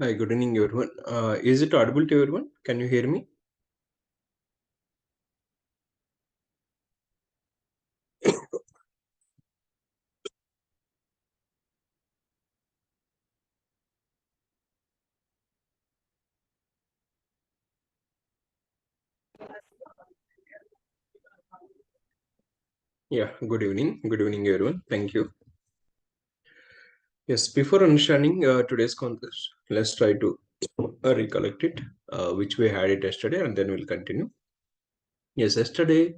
Hi, good evening, everyone. Is it audible to everyone? Can you hear me? Yeah, good evening. Good evening, everyone. Thank you. Yes, before understanding today's concept, let's try to recollect it, which we had it yesterday, and then we'll continue. Yes, yesterday,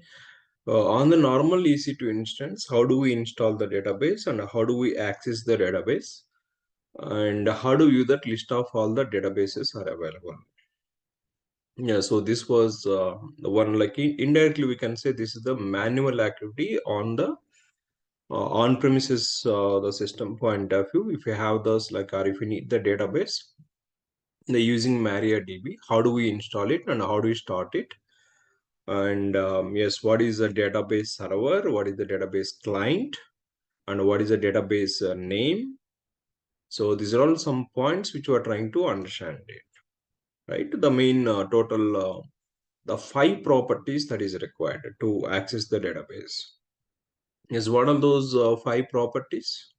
on the normal EC2 instance, how do we install the database and how do we access the database? And how do you that list of all the databases are available? Yeah, so this was the one like indirectly we can say this is the manual activity on the on-premises the system point of view. If you have those like or if you need the database, they're using MariaDB. How do we install it and how do we start it? And yes, what is the database server? What is the database client? And what is the database name? So these are all some points which we are trying to understand it, right? The main total the 5 properties that is required to access the database. Is what are those 5 properties?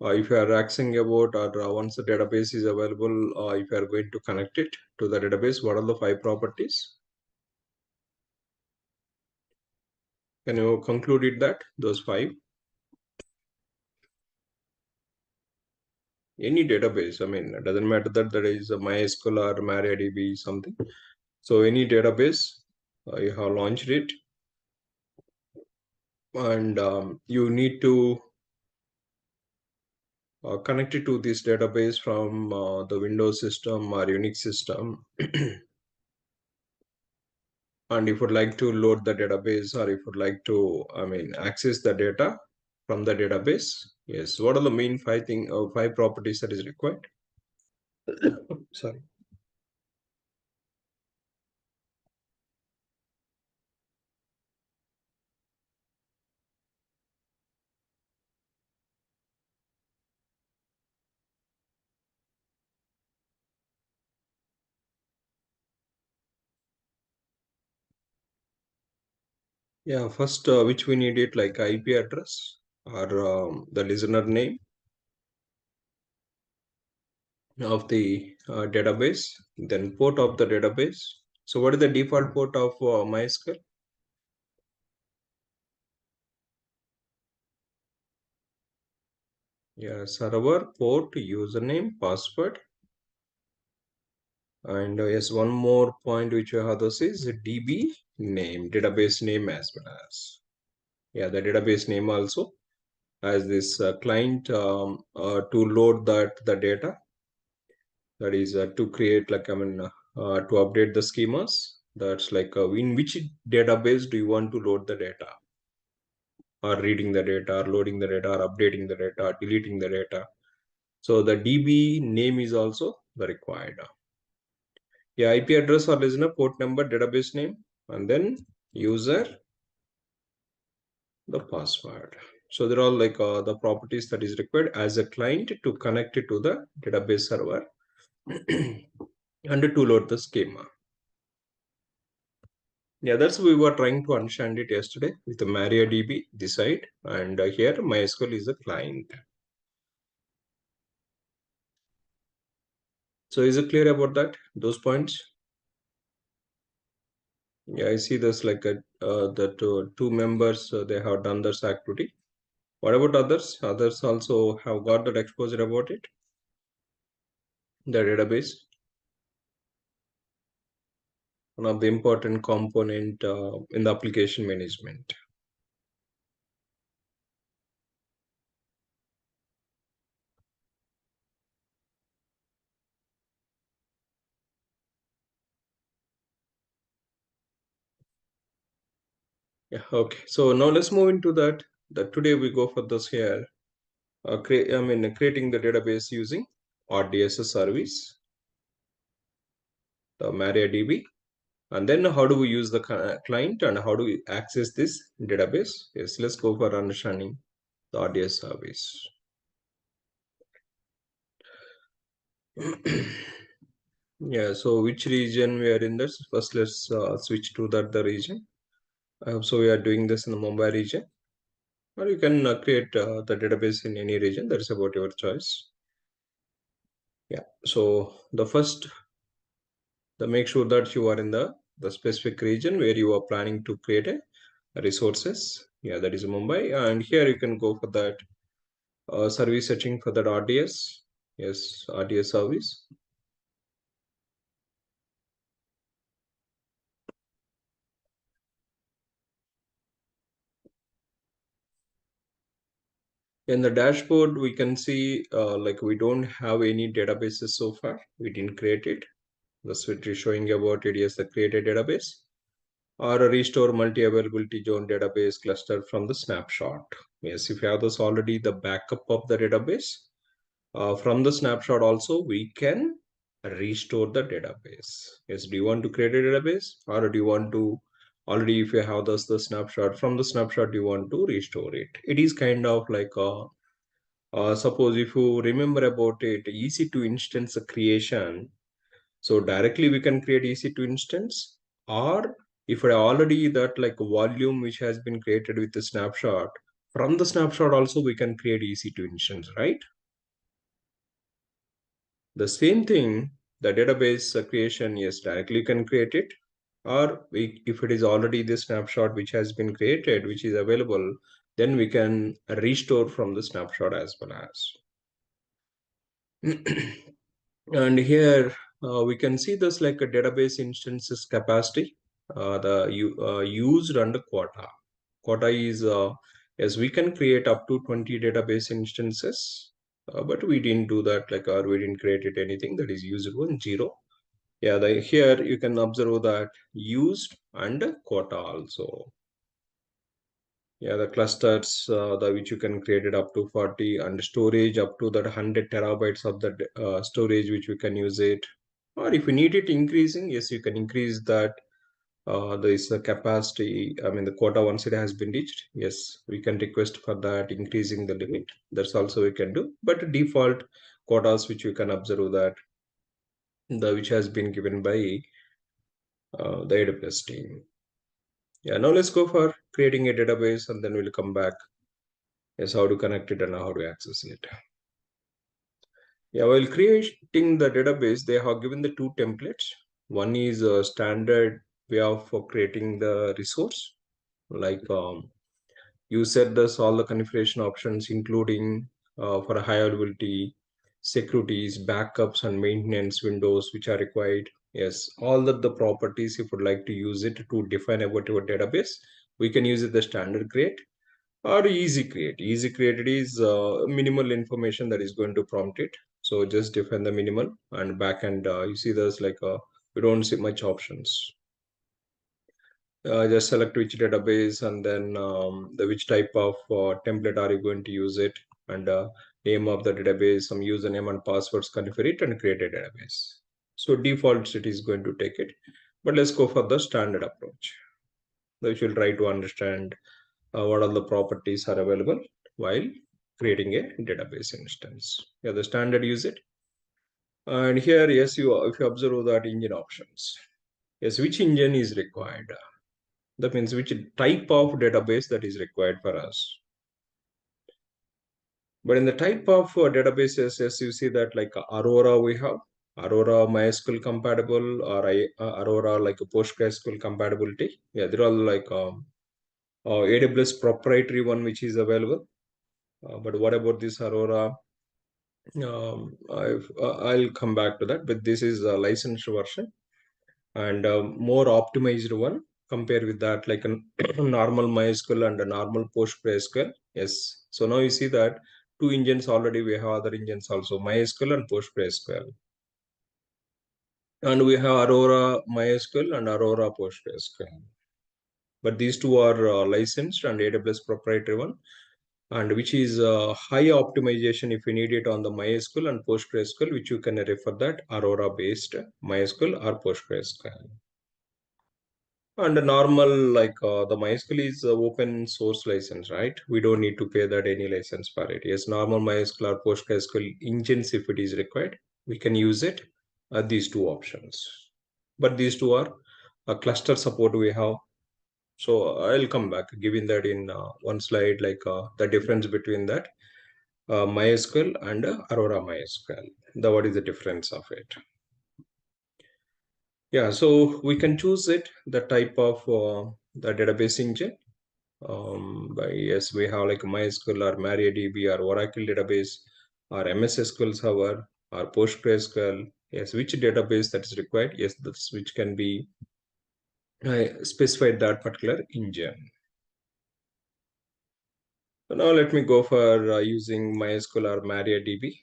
If you are asking about or once the database is available, if you are going to connect it to the database, what are the 5 properties? Can you conclude it that those 5? Any database, I mean, it doesn't matter that there is a MySQL or MariaDB something. So any database, you have launched it and you need to connect it to this database from the Windows system or Unix system. And if you would like to load the database or if you would like to, I mean, access the data from the database, yes, what are the main 5 properties that is required? Sorry. Yeah, first, which we need it like IP address or the listener name of the database, then port of the database. So what is the default port of MySQL? Yeah, server, port, username, password. And yes, one more point which you have this is DB name, database name as well as. Yeah, the database name also as this client to load the data. That is to create like, I mean, to update the schemas. That's like in which database do you want to load the data? Or reading the data, or loading the data, or updating the data, or deleting the data. So the DB name is also the required. Yeah, IP address or listener, port number, database name, and then user, the password. So they're all like the properties that is required as a client to connect it to the database server and to load the schema. Yeah, that's we were trying to understand it yesterday with the MariaDB this side, and here MySQL is a client. So is it clear about that? Those points? Yeah, I see this like a, that two members they have done this activity. What about others? Others also have got that exposure about it. The database, one of the important component in the application management. Yeah, okay. So now let's move into that. That today we go for this here. Creating the database using RDS service, the MariaDB, and then how do we use the client and how do we access this database? Yes, let's go for understanding the RDS service. Yeah, so which region we are in this? First, let's switch to that the region. So we are doing this in the Mumbai region, or you can create the database in any region. That's about your choice. Yeah. So the first, the make sure that you are in the specific region where you are planning to create a resources. Yeah, that is Mumbai, and here you can go for that service searching for that RDS. Yes, RDS service. In the dashboard, we can see like we don't have any databases so far. We didn't create it. That's what is showing about it as the created database or a restore multi-availability zone database cluster from the snapshot. Yes, if you have this already, the backup of the database from the snapshot also, we can restore the database. Yes, do you want to create a database or do you want to already if you have this the snapshot from the snapshot you want to restore it? It is kind of like a suppose if you remember about it, EC2 instance creation. So directly we can create EC2 instance, or if I already that like a volume which has been created with the snapshot, from the snapshot also we can create EC2 instance, right? The same thing, the database creation, yes, directly you can create it, or if it is already the snapshot which has been created, which is available, then we can restore from the snapshot as well as. And here we can see this like a database instances capacity, used under quota. Quota is yes, we can create up to 20 database instances, but we didn't do that like or we didn't create it anything that is used one zero. Yeah, here you can observe that used and quota also. Yeah, the clusters the which you can create it up to 40 and storage up to that 100 terabytes of the storage which we can use it. Or if you need it increasing, yes, you can increase that. There is a capacity, I mean the quota once it has been reached. Yes, we can request for that increasing the limit. That's also we can do. But default quotas which you can observe that the which has been given by the AWS team. Yeah, now let's go for creating a database and then we'll come back. Yes, how to connect it and how to access it. Yeah, while creating the database, they have given the two templates. One is a standard way of for creating the resource, like you set this all the configuration options, including for high availability, securities, backups, and maintenance windows which are required. Yes, all that the properties if you would like to use it to define about your database, we can use it the standard create or easy create. Easy created is minimal information that is going to prompt it. So just define the minimal and backend. You see there's like you don't see much options. Just select which database and then the which type of template are you going to use it and name of the database, some username and passwords, configure it and create a database. So defaults it is going to take it, but let's go for the standard approach. We will try to understand what all the properties are available while creating a database instance. Yeah, the standard use it. And here, yes, you if you observe that engine options, yes, which engine is required? That means which type of database that is required for us. But in the type of databases, yes, you see that like Aurora we have Aurora MySQL compatible or Aurora like a PostgreSQL compatibility. Yeah, they're all like AWS proprietary one which is available. But what about this Aurora? I'll come back to that. But this is a licensed version and more optimized one compared with that like a normal MySQL and a normal PostgreSQL. Yes. So now you see that two engines already we have other engines also MySQL and PostgreSQL. And we have Aurora MySQL and Aurora PostgreSQL. But these two are licensed and AWS proprietary one and which is high optimization if you need it on the MySQL and PostgreSQL, which you can refer that Aurora based MySQL or PostgreSQL. And the normal like the MySQL is open source license, right? We don't need to pay that any license for it. Yes, normal MySQL or PostgreSQL engines if it is required, we can use it, these two options. But these two are a cluster support we have. So I'll come back giving that in one slide, like the difference between that MySQL and Aurora MySQL. What is the difference of it? Yeah, so we can choose it, the type of the database engine. By yes, we have like MySQL or MariaDB or Oracle database or MS SQL Server or PostgreSQL. Yes, which database that is required? Yes, that's which can be specified that particular engine. So now let me go for using MySQL or MariaDB.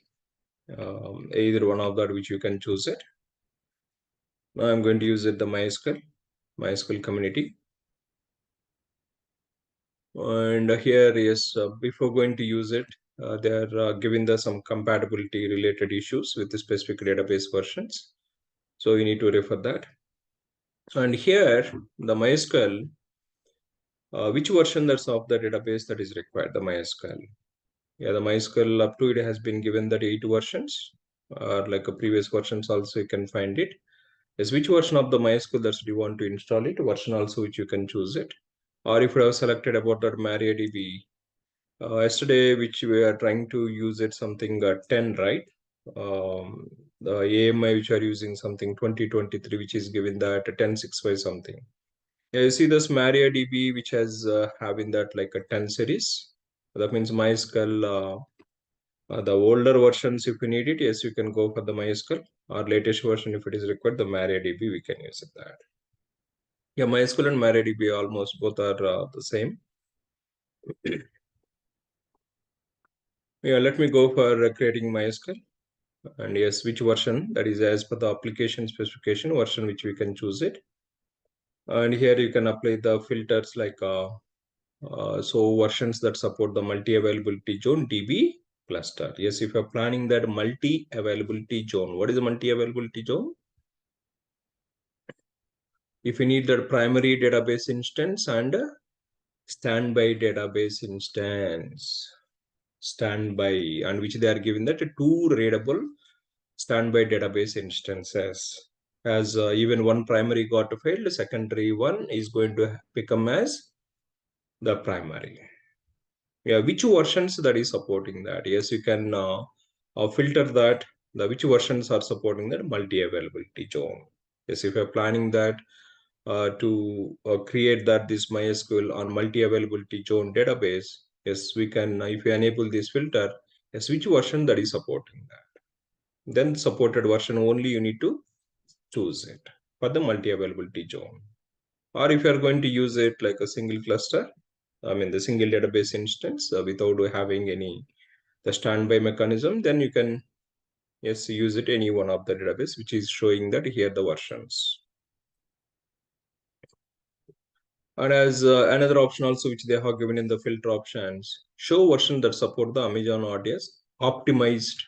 Either one of that which you can choose it. Now I'm going to use it the MySQL community. And here, yes, before going to use it, they are giving the some compatibility related issues with the specific database versions. So you need to refer that. And here, the MySQL, which version that's of the database that is required, the MySQL. Yeah, the MySQL up to it has been given that 8 versions, or like a previous versions also you can find it. Yes, which version of the MySQL that you want to install it, version also which you can choose it. Or if you have selected about that MariaDB, yesterday, which we are trying to use it something 10, right? The AMI which are using something 2023, which is given that 10.6.5 something. Yeah, you see this MariaDB, which has having that like a 10 series. That means MySQL, the older versions, if you need it, yes, you can go for the MySQL. Or latest version, if it is required, the MariaDB, we can use it that. Yeah, MySQL and MariaDB almost both are the same. Yeah, let me go for creating MySQL. And yes, which version, that is as per the application specification version which we can choose it. And here you can apply the filters like so versions that support the multi-availability zone DB cluster. Yes, if you're planning that multi-availability zone, what is the multi-availability zone? If you need the primary database instance and standby database instance, standby, and which they are given that two readable standby database instances. As even one primary got failed, the secondary one is going to become as the primary. Yeah, which versions that is supporting that? Yes, you can filter that, the which versions are supporting that multi-availability zone. Yes, if you're planning that to create that this MySQL on multi-availability zone database, yes, we can, if you enable this filter, yes, which version that is supporting that. Then supported version only you need to choose it for the multi-availability zone. Or if you are going to use it like a single cluster, I mean the single database instance without having any the standby mechanism, then you can yes use it any one of the database which is showing that here the versions. And as another option also which they have given in the filter options, show version that support the Amazon RDS optimized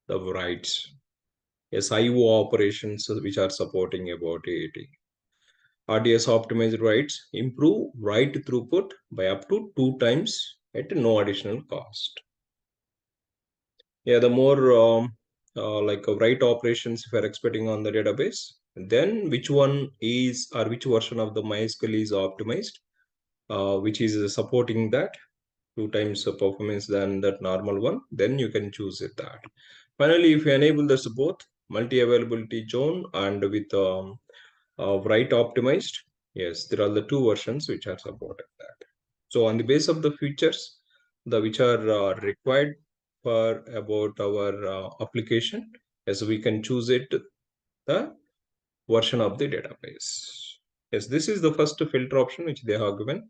the writes. Yes, IO operations which are supporting about it. RDS optimized writes improve write throughput by up to 2 times at no additional cost. Yeah, the more like write operations if you're expecting on the database, then which one is or which version of the MySQL is optimized, which is supporting that 2 times performance than that normal one, then you can choose it that. Finally, if you enable this both multi-availability zone and with write optimized, yes, there are the two versions which are supported that. So on the base of the features, the which are required for about our application, as we can choose it the version of the database. Yes, this is the first filter option which they have given.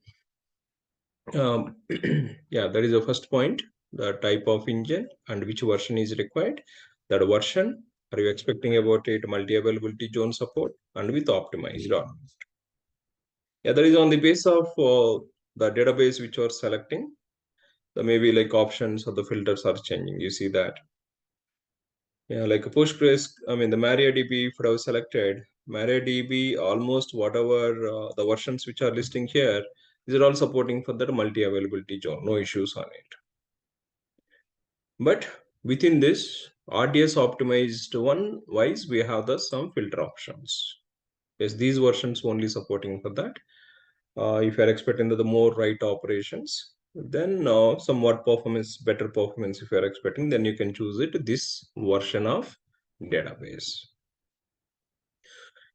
Yeah, that is the first point, the type of engine and which version is required. That version, are you expecting about it multi-availability zone support and with optimized or not? Yeah, that is on the base of the database which you are selecting. The maybe like options or the filters are changing. You see that. Yeah, like a Postgres, I mean the MariaDB, if I have selected MariaDB, almost whatever the versions which are listing here, these are all supporting for that multi-availability zone, no issues on it. But Within this RDS optimized one wise, we have the some filter options. Yes, these versions only supporting for that. If you are expecting the more write operations, then somewhat performance, better performance if you are expecting, then you can choose it this version of database.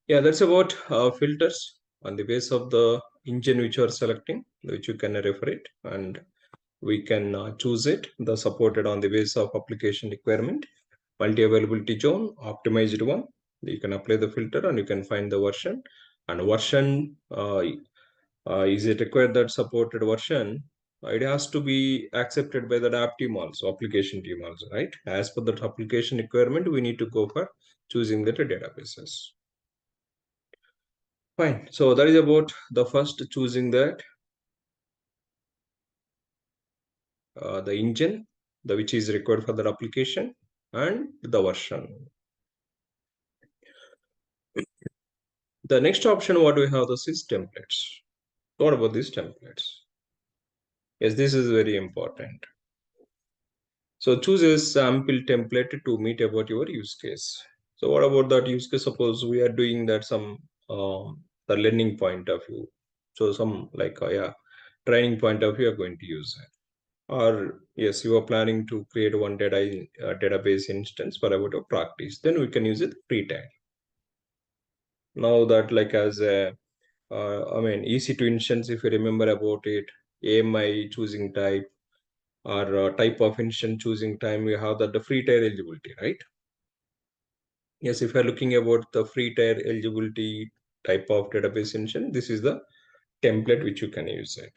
Yeah, that's about filters on the base of the engine which you are selecting, which you can refer it, and we can choose it, the supported on the base of application requirement, multi-availability zone, optimized one. You can apply the filter and you can find the version. And version, is it required that supported version? It has to be accepted by the app team also, application team also, right? As per that application requirement, we need to go for choosing the databases. Fine. So that is about the first choosing that the engine, the which is required for the application, and the version. The next option what we have this is templates. What about these templates? Yes, this is very important. So choose a sample template to meet about your use case. So what about that use case? Suppose we are doing that some the learning point of view. So some like yeah, training point of view are going to use it. Or yes, you are planning to create one database instance for about a practice. Then we can use it free tag. Now that like as a I mean EC2 instance, if you remember about it, AMI choosing type or type of instance choosing time, we have that the free tier eligibility, right? Yes, if you're looking about the free tier eligibility type of database instance, this is the template which you can use it.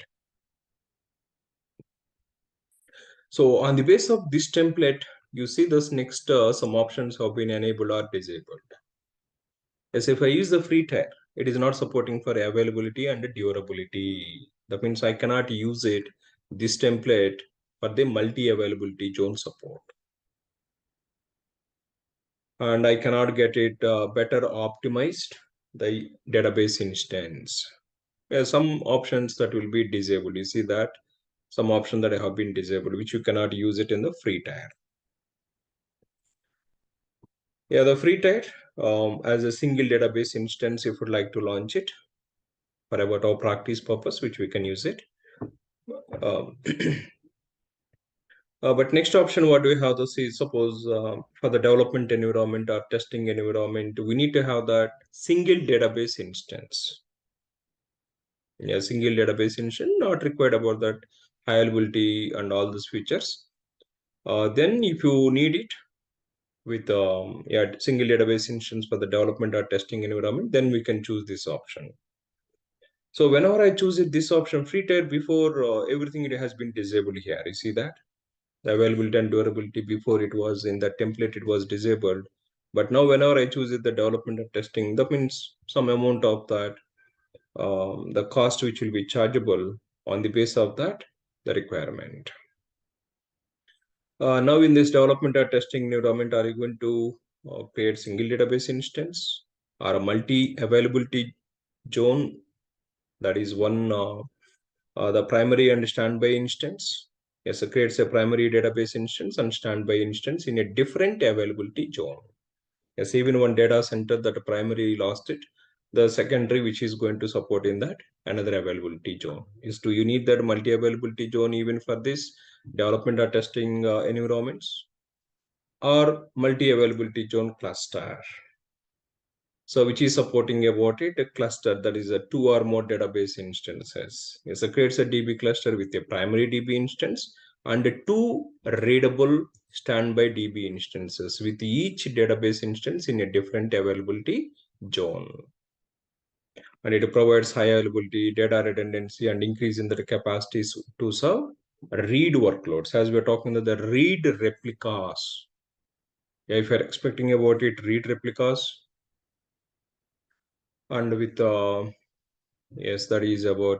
So on the base of this template, you see this next some options have been enabled or disabled. Yes, if I use the free tier, it is not supporting for availability and durability. That means I cannot use it, this template, for the multi-availability zone support. And I cannot get it better optimized, the database instance. There are some options that will be disabled. You see that some options that have been disabled, which you cannot use it in the free tier. Yeah, the free tier as a single database instance, if you would like to launch it for about our practice purpose, which we can use it. Um, but next option, what do we have to see? Suppose for the development environment or testing environment, we need to have that single database instance. Yeah, single database instance, not required about that high availability and all these features. Then if you need it with yeah, single database instance for the development or testing environment, then we can choose this option. So whenever I choose it, this option free tier, before everything it has been disabled here. You see that? The availability and durability before it was in that template, it was disabled. But now whenever I choose it, the development or testing, that means some amount of that, the cost which will be chargeable on the base of that, the requirement. Now in this development or testing environment, are you going to create single database instance or a multi-availability zone? That is one, the primary and standby instance. Yes, it creates a primary database instance and standby instance in a different availability zone. Yes, even one data center that primary lost it, the secondary which is going to support in that another availability zone. Is do you need that multi-availability zone even for this development or testing environments? Or multi-availability zone cluster? So which is supporting about it, a cluster that is a two or more database instances. Yes, it creates a DB cluster with a primary DB instance and two readable standby DB instances with each database instance in a different availability zone. And it provides high availability, data redundancy, and increase in the capacities to serve read workloads. As we're talking about the read replicas. Yeah, if you're expecting about it, read replicas, and with yes, that is about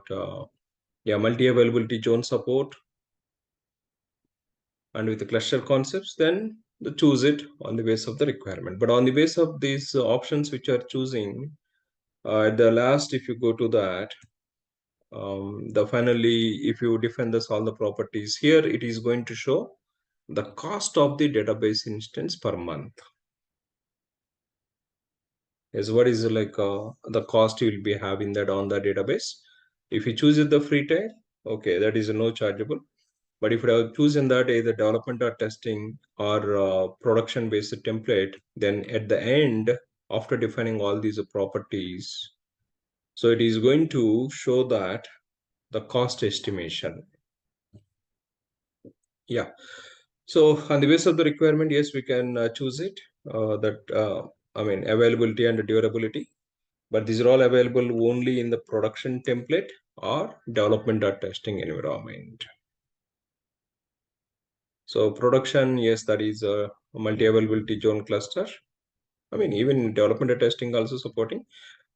yeah, multi-availability zone support, and with the cluster concepts, then the choose it on the base of the requirement. But on the base of these options which are choosing, at the last, if you go to that, the finally, if you define this all the properties here, it is going to show the cost of the database instance per month. Is what is like the cost you will be having that on the database. If you choose the free tier, okay, that is no chargeable. But if you have chosen that either development or testing or production based template, then at the end, after defining all these properties, so it is going to show that the cost estimation. Yeah. So on the basis of the requirement, yes, we can choose it. I mean, availability and durability. But these are all available only in the production template or development or testing environment. So production, yes, that is a multi-availability zone cluster. I mean, even development or testing also supporting,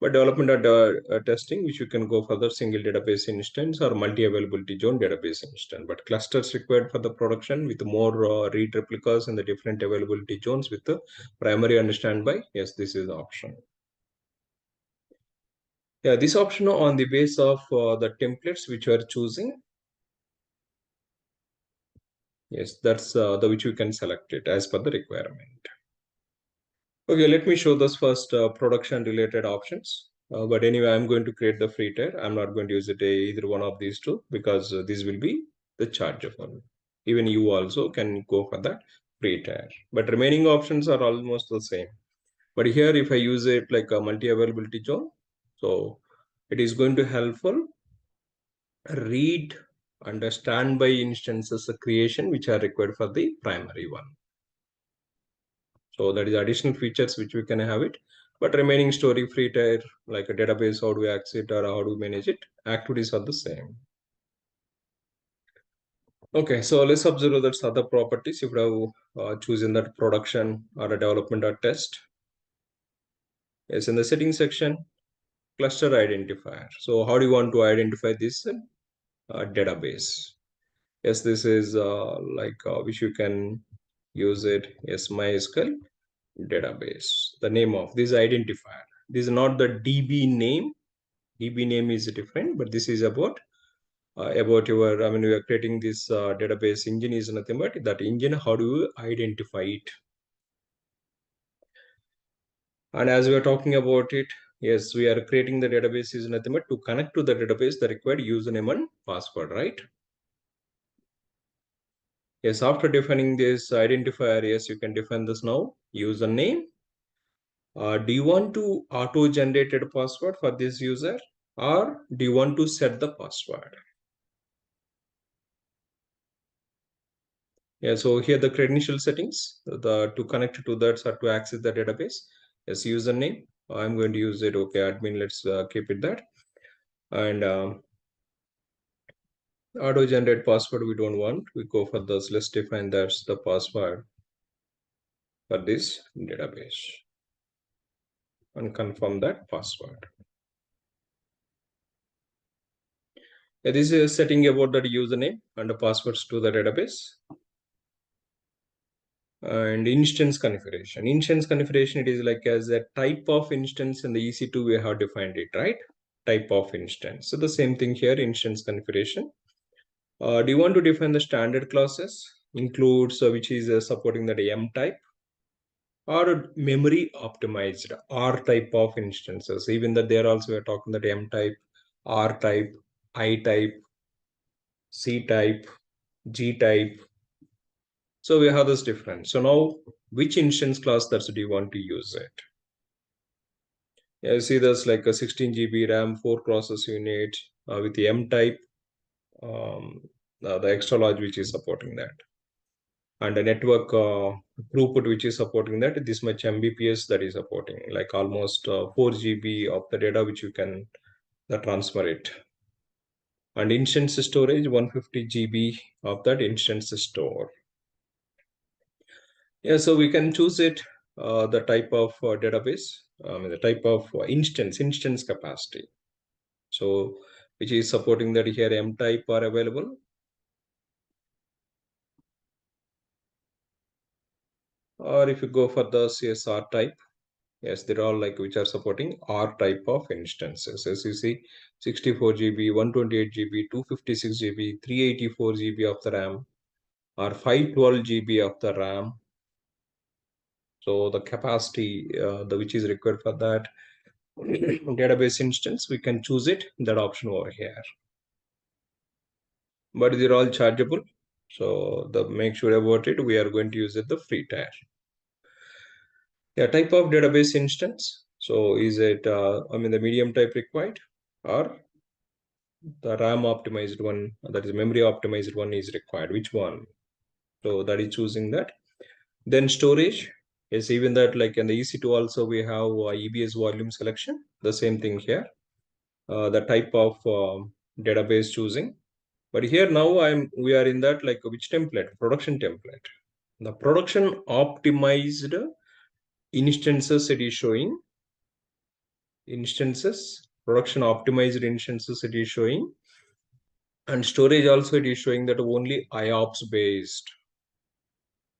but development or testing, which you can go for the single database instance or multi-availability zone database instance. But clusters required for the production with more read replicas in the different availability zones with the primary and standby. Yes, this is the option. Yeah, this option on the base of the templates which you are choosing. Yes, that's the which you can select it as per the requirement. Okay, let me show those first production related options. But anyway, I'm going to create the free tier. I'm not going to use it either one of these two because this will be the chargeable. Even you also can go for that free tier. But remaining options are almost the same. But here, if I use it like a multi-availability zone, so it is going to helpful read and standby instances creation which are required for the primary one. So that is additional features which we can have it. But remaining story free tier like a database, how do we access it or how do we manage it? Activities are the same. Okay, so let's observe that other properties if you have chosen that production or a development or test. Yes, in the settings section, cluster identifier. So how do you want to identify this database? Yes, this is which you can use it. Yes, MySQL database. The name of this identifier. This is not the DB name. DB name is different, but this is about your. I mean, we are creating this database engine is nothing but that engine. How do you identify it? And as we are talking about it, yes, we are creating the database is nothing but to connect to the database the required username and password, right? Yes, after defining this identifier, yes, you can define this now. Username. Do you want to auto-generated password for this user or do you want to set the password? Yeah, so here the credential settings, the to connect to that or to access the database. Yes, username. I'm going to use it. Okay, admin. Let's keep it that. And auto-generate password we don't want. We go for this. Let's define that's the password for this database and confirm that password. Yeah, this is setting about the username and the passwords to the database. And instance configuration. Instance configuration, it is like as a type of instance in the EC2 we have defined it, right? Type of instance. So the same thing here, instance configuration. Do you want to define the standard classes? Includes which is supporting that M type or memory optimized R type of instances. Even that there also we are talking that M type, R type, I type, C type, G type. So we have this difference. So now which instance class that do you want to use it? Yeah, you see there's like a 16 GB RAM, 4 process unit with the M type, the extra large which is supporting that. And the network throughput which is supporting that, this much Mbps that is supporting, like almost 4 GB of the data which you can transfer it. And instance storage, 150 GB of that instance store. Yeah, so we can choose it, the type of database, the type of instance capacity. So which is supporting that here M type are available. Or if you go for the CSR type, yes, they're all like which are supporting R type of instances. As you see, 64 GB, 128 GB, 256 GB, 384 GB of the RAM. or 512 GB of the RAM. So the capacity which is required for that database instance, we can choose it, that option over here. But they're all chargeable. So the make sure about it, we are going to use it the free tier. Yeah, type of database instance. So is it, the medium type required, or the RAM optimized one, that is memory optimized one is required? Which one? So that is choosing that. Then storage. Yes, even that, like in the EC2 also we have EBS volume selection. The same thing here. The type of database choosing. But here now we are in that, like which template? Production template. The production optimized instances it is showing. Production optimized instances it is showing. And storage also it is showing that only IOPS based.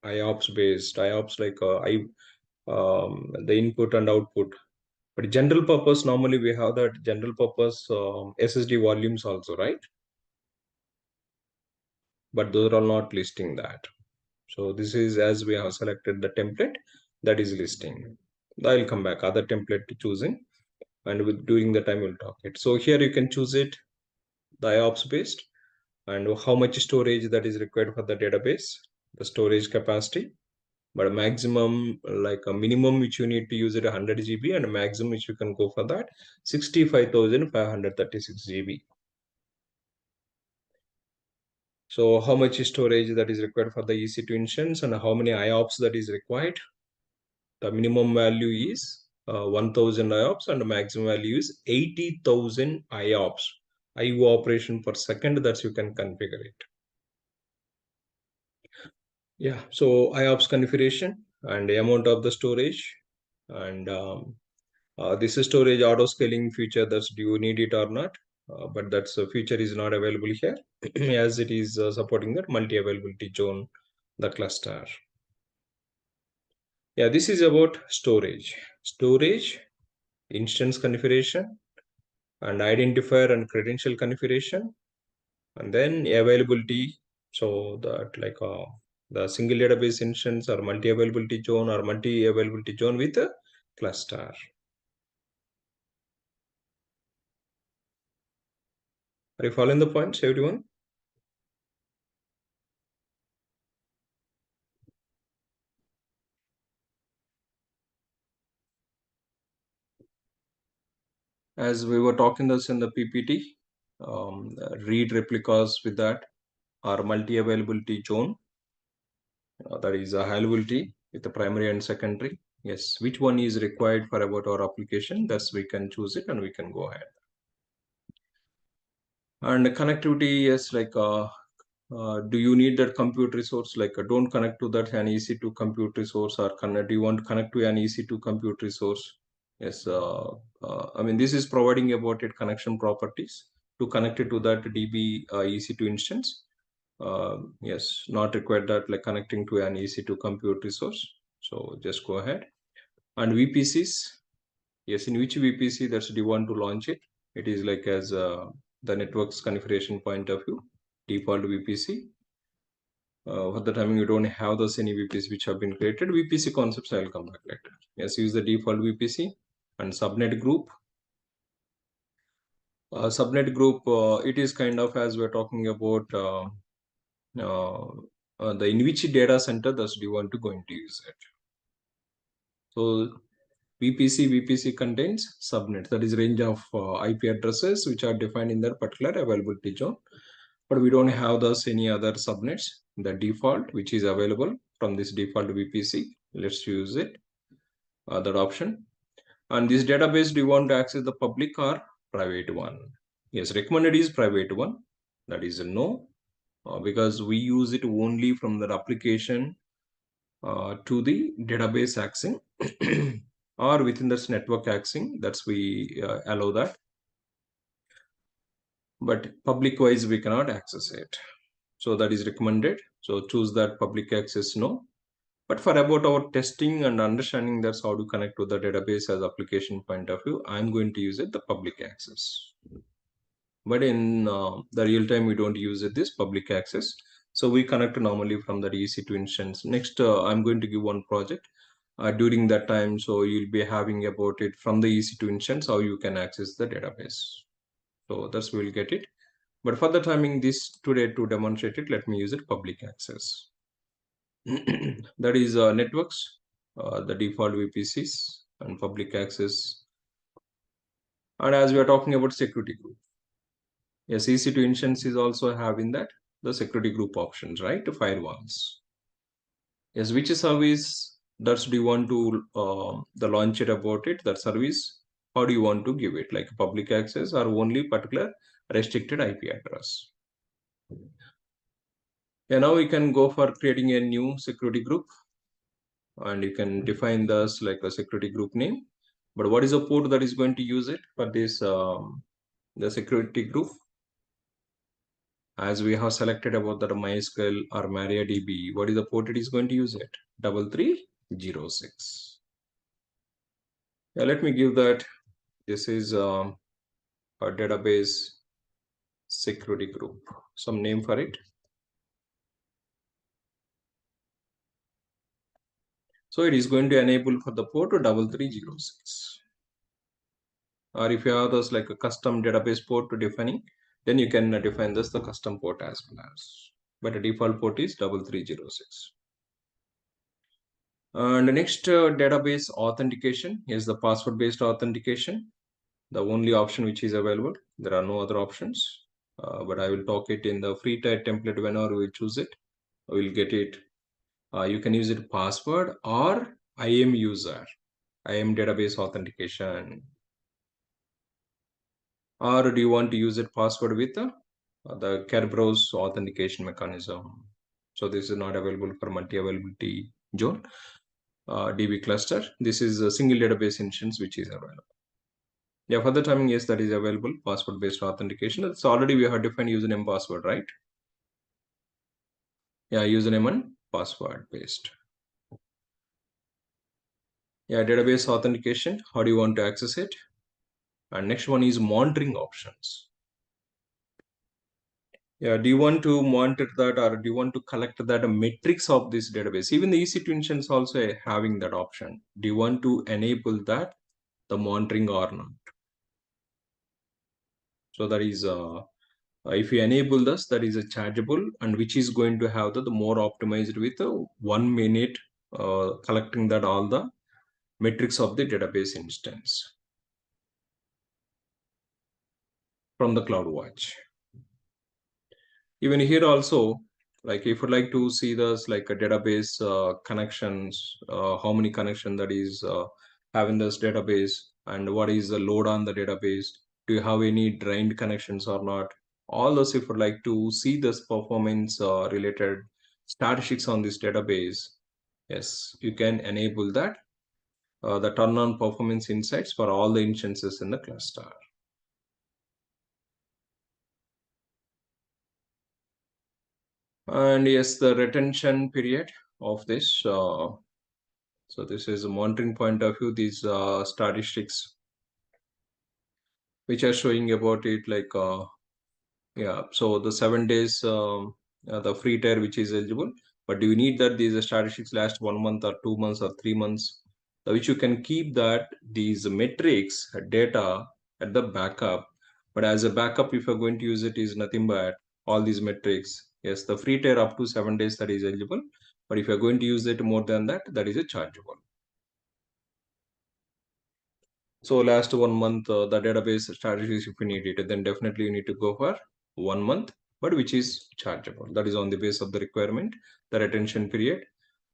IOPS like the input and output. But general purpose, normally we have that general purpose SSD volumes also, right? But those are not listing that. So this is as we have selected the template that is listing. I'll come back other template to choosing, and with during the time we'll talk it. So here you can choose it, the IOPS based, and how much storage that is required for the database, the storage capacity. But a maximum, like a minimum which you need to use it 100 GB, and a maximum which you can go for that 65,536 GB. So how much storage that is required for the EC2 instance, and how many IOPS that is required? The minimum value is 1000 IOPS, and the maximum value is 80,000 IOPS. IO operation per second, that you can configure it. Yeah, so IOPS configuration and the amount of the storage, and this is storage auto scaling feature. That's, do you need it or not? But that's a feature is not available here as it is supporting that multi availability zone, the cluster. Yeah, this is about storage, instance configuration, and identifier and credential configuration, and then availability. So that, like the single database instance or multi availability zone, or multi availability zone with a cluster. Are you following the points, everyone? As we were talking this in the PPT, read replicas with that, or multi availability zone, that is a availability with the primary and secondary. Yes, which one is required for about our application? That's, we can choose it and we can go ahead. And connectivity, yes, like do you need that compute resource? Like don't connect to that an EC2 compute resource, or do you want to connect to an EC2 compute resource? Yes, this is providing about it connection properties to connect it to that DB EC2 instance. Yes, not required that, like connecting to an EC2 compute resource. So just go ahead. And VPCs, yes, in which VPC that's do you want to launch it? It is like as the network's configuration point of view, default VPC. For the time you don't have those any VPC which have been created. VPC concepts I'll come back later. Yes, use the default VPC. And subnet group. Subnet group, it is kind of as we're talking about the in which data center does do you want to going to use it. So VPC contains subnet, that is range of IP addresses which are defined in that particular availability zone. But we don't have thus any other subnets. The default which is available from this default VPC, let's use it, that option. And this database, do you want to access the public or private one? Yes, recommended is private one. That is a no, because we use it only from that application to the database accessing or within this network accessing. That's we allow that. But public wise, we cannot access it. So that is recommended. So choose that public access no. But for about our testing and understanding that's how to connect to the database as application point of view, I'm going to use it the public access. But in the real time, we don't use it this public access. So we connect normally from the EC2 instance. Next, I'm going to give one project. During that time, so you'll be having about it from the EC2 instance, how you can access the database. So that's we'll get it. But for the timing this today to demonstrate it, let me use it public access. That is networks, the default VPCs and public access. And as we are talking about security group, yes, EC2 instance is also having that the security group options, right? Firewalls. Yes, which service does do you want to the launch it about it, that service? How do you want to give it, like public access or only particular restricted IP address? Yeah, now we can go for creating a new security group, and you can define this like a security group name. But what is the port that is going to use it for this the security group? As we have selected about that MySQL or MariaDB, what is the port it is going to use it? 3306. Yeah, let me give that. This is a database security group. Some name for it. So it is going to enable for the port 3306. Or if you have those like a custom database port to defining, then you can define this the custom port as well as. But the default port is 3306. And the next database authentication is the password-based authentication. The only option which is available. There are no other options. But I will talk it in the free tier template whenever we choose it. We will get it. You can use it password or IAM user, IAM database authentication. Or do you want to use it password with the Kerberos authentication mechanism? So this is not available for multi-availability zone DB cluster. This is a single database instance which is available. Yeah, for the timing, yes, that is available. Password-based authentication. It's already we have defined username password, right? Yeah, username and password-based. Yeah, database authentication. How do you want to access it? And next one is monitoring options. Yeah, do you want to monitor that, or do you want to collect that metrics of this database? Even the EC2 instance also having that option. Do you want to enable that, the monitoring or not? So that is, if you enable this, that is a chargeable, and which is going to have the more optimized with 1 minute collecting that all the metrics of the database instance from the CloudWatch. Even here also, like if you'd like to see this like a database connections, how many connection that is having this database, and what is the load on the database, do you have any drained connections or not, all those if you'd like to see this performance related statistics on this database, yes, you can enable that the turn on performance insights for all the instances in the cluster. And yes, the retention period of this. So this is a monitoring point of view. These statistics which are showing about it like yeah. So the 7 days the free tier which is eligible. But do you need that these statistics last 1 month or 2 months or 3 months, which you can keep that these metrics data at the backup. But as a backup, if you're going to use it, is nothing but all these metrics. Yes, the free tier up to 7 days that is eligible. But if you're going to use it more than that, that is a chargeable. So last 1 month, the database strategies, if you need it, then definitely you need to go for 1 month, but which is chargeable. That is on the base of the requirement, the retention period,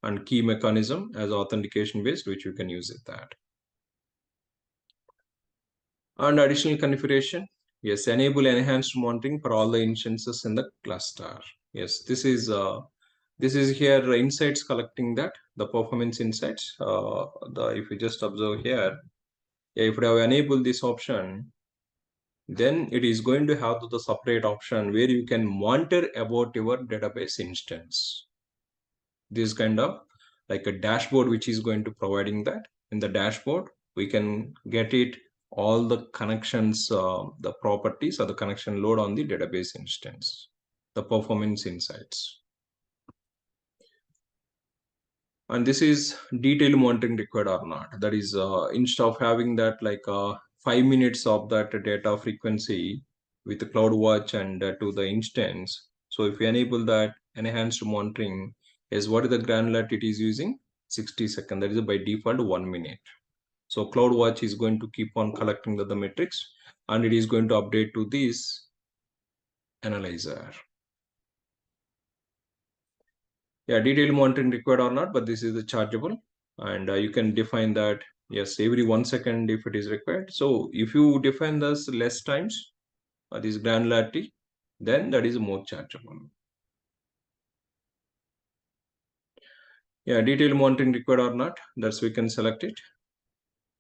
and key mechanism as authentication based, which you can use it that. And additional configuration, yes, enable enhanced monitoring for all the instances in the cluster. Yes, this is here insights collecting that the performance insights. If you just observe here, if you have enabled this option, then it is going to have the separate option where you can monitor about your database instance. This kind of like a dashboard which is going to providing that. In the dashboard we can get it all the connections, the properties or the connection load on the database instance, the performance insights. And this is detailed monitoring required or not. That is, instead of having that 5 minutes of that data frequency with the CloudWatch and to the instance. So if you enable that enhanced monitoring, is what is the granularity it is using? 60 seconds. That is by default 1 minute. So CloudWatch is going to keep on collecting the metrics, and it is going to update to this analyzer. Yeah, detailed monitoring required or not, but this is the chargeable, and you can define that, yes, every 1 second if it is required. So if you define this less times this granularity, then that is more chargeable. Yeah, detailed monitoring required or not, that's we can select it.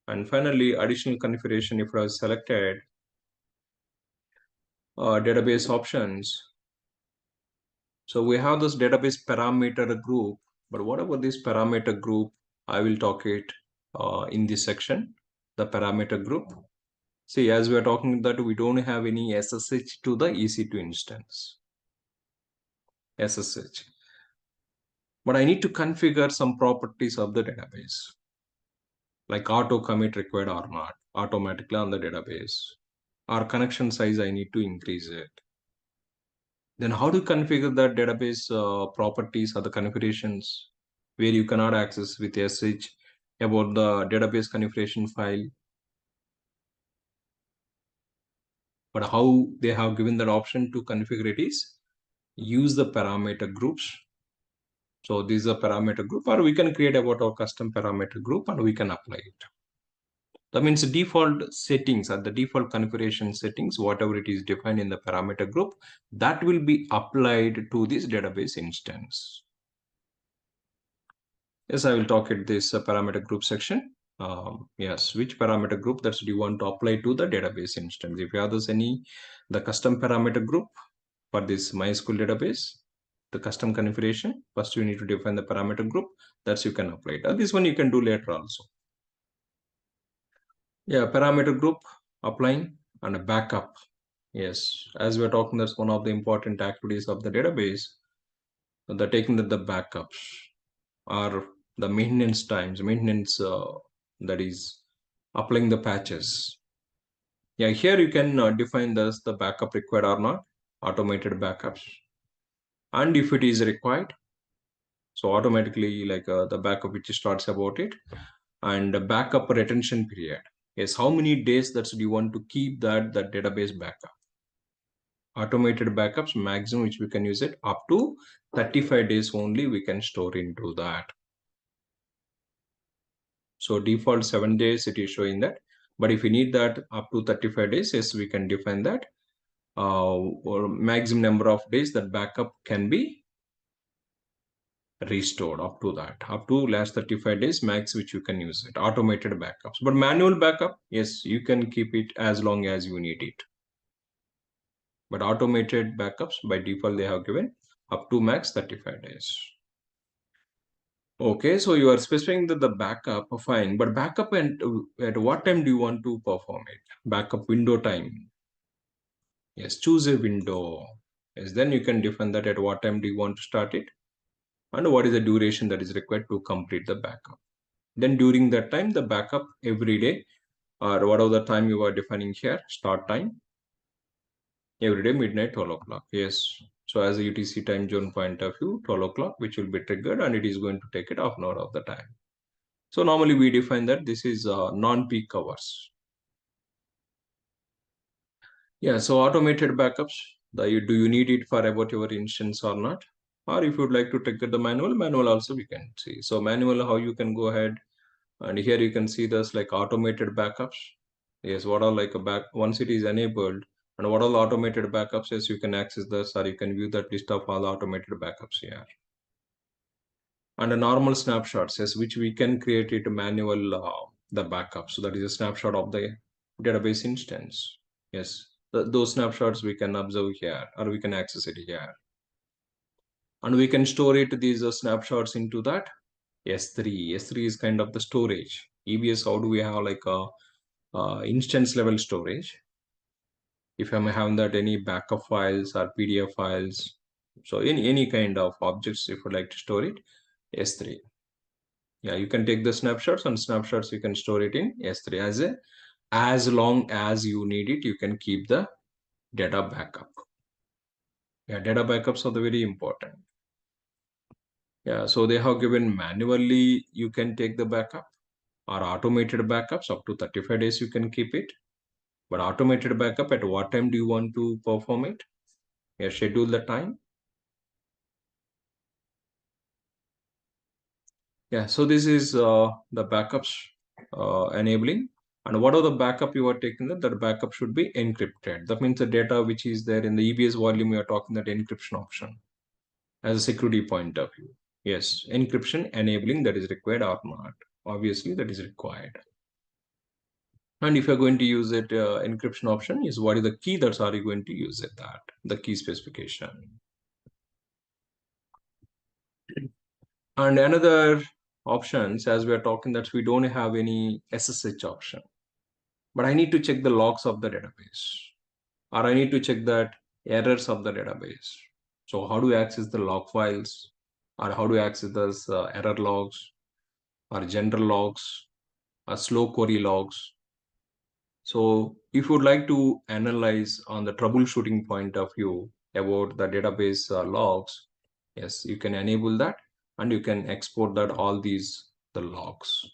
And finally, additional configuration, if I was selected database options. So we have this database parameter group, but what about this parameter group? I will talk it in this section, the parameter group. See, as we are talking that we don't have any SSH to the EC2 instance. SSH. But I need to configure some properties of the database, like auto commit required or not, automatically on the database. Or connection size, I need to increase it. Then how to configure that database properties or the configurations where you cannot access with SSH about the database configuration file. But how they have given that option to configure it is use the parameter groups. So this is a parameter group, or we can create about our custom parameter group and we can apply it. That means default settings or the default configuration settings, whatever it is defined in the parameter group, that will be applied to this database instance. Yes, I will talk at this parameter group section. Yes, which parameter group that you want to apply to the database instance. If you have this the custom parameter group for this MySQL database, the custom configuration, first you need to define the parameter group. That's you can apply it. This one you can do later also. Yeah, parameter group applying and a backup. Yes, as we're talking, that's one of the important activities of the database. The taking the backups or the maintenance times, maintenance that is applying the patches. Yeah, here you can define this the backup required or not, automated backups, and if it is required, so automatically the backup which starts about it, and the backup retention period. Yes, how many days that you want to keep that database backup. Automated backups maximum which we can use it up to 35 days only we can store into that. So default 7 days it is showing that, but if we need that up to 35 days, yes, we can define that or maximum number of days that backup can be restored up to that, up to last 35 days max which you can use it, automated backups. But manual backup, yes, you can keep it as long as you need it. But automated backups by default they have given up to max 35 days. Okay, so you are specifying that the backup, fine, but backup and at what time do you want to perform it? Backup window time. Yes, choose a window. Yes, then you can define that at what time do you want to start it and what is the duration that is required to complete the backup. Then during that time, the backup every day or whatever the time you are defining here, start time, every day midnight 12 o'clock. Yes, so as a UTC time zone point of view, 12 o'clock, which will be triggered and it is going to take it half an hour of the time. So normally we define that this is non-peak hours. Yeah, so automated backups, do you need it for about your instance or not? Or if you'd like to take the manual also we can see. So manual, how you can go ahead, and here you can see this like automated backups. Yes, what are like a back once it is enabled, and what are the automated backups? Yes, you can access this or you can view that list of all the automated backups here. And a normal snapshots, yes, which we can create it manual the backup. So that is a snapshot of the database instance. Yes, those snapshots we can observe here or we can access it here. And we can store it these snapshots into that S3. S3 is kind of the storage. EBS, how do we have like a instance level storage? If I'm having that any backup files or PDF files, so any kind of objects if you like to store it, S3. Yeah, you can take the snapshots, and snapshots you can store it in S3 as long as you need it. You can keep the data backup. Yeah, data backups are the very important. Yeah, so they have given manually you can take the backup, or automated backups up to 35 days you can keep it. But automated backup, at what time do you want to perform it? Yeah, schedule the time. Yeah, so this is the backups enabling. And what are the backup you are taking? That backup should be encrypted. That means the data which is there in the EBS volume, you are talking that encryption option as a security point of view. Yes, encryption enabling, that is required or not. Obviously, that is required. And if you're going to use it, encryption option is what is the key that's are you going to use it that, the key specification. And another options, as we are talking, that we don't have any SSH option, but I need to check the logs of the database, or I need to check that errors of the database. So how do you access the log files, or how do you access those error logs, or general logs, or slow query logs? So if you would like to analyze on the troubleshooting point of view about the database logs, yes, you can enable that, and you can export that all these the logs.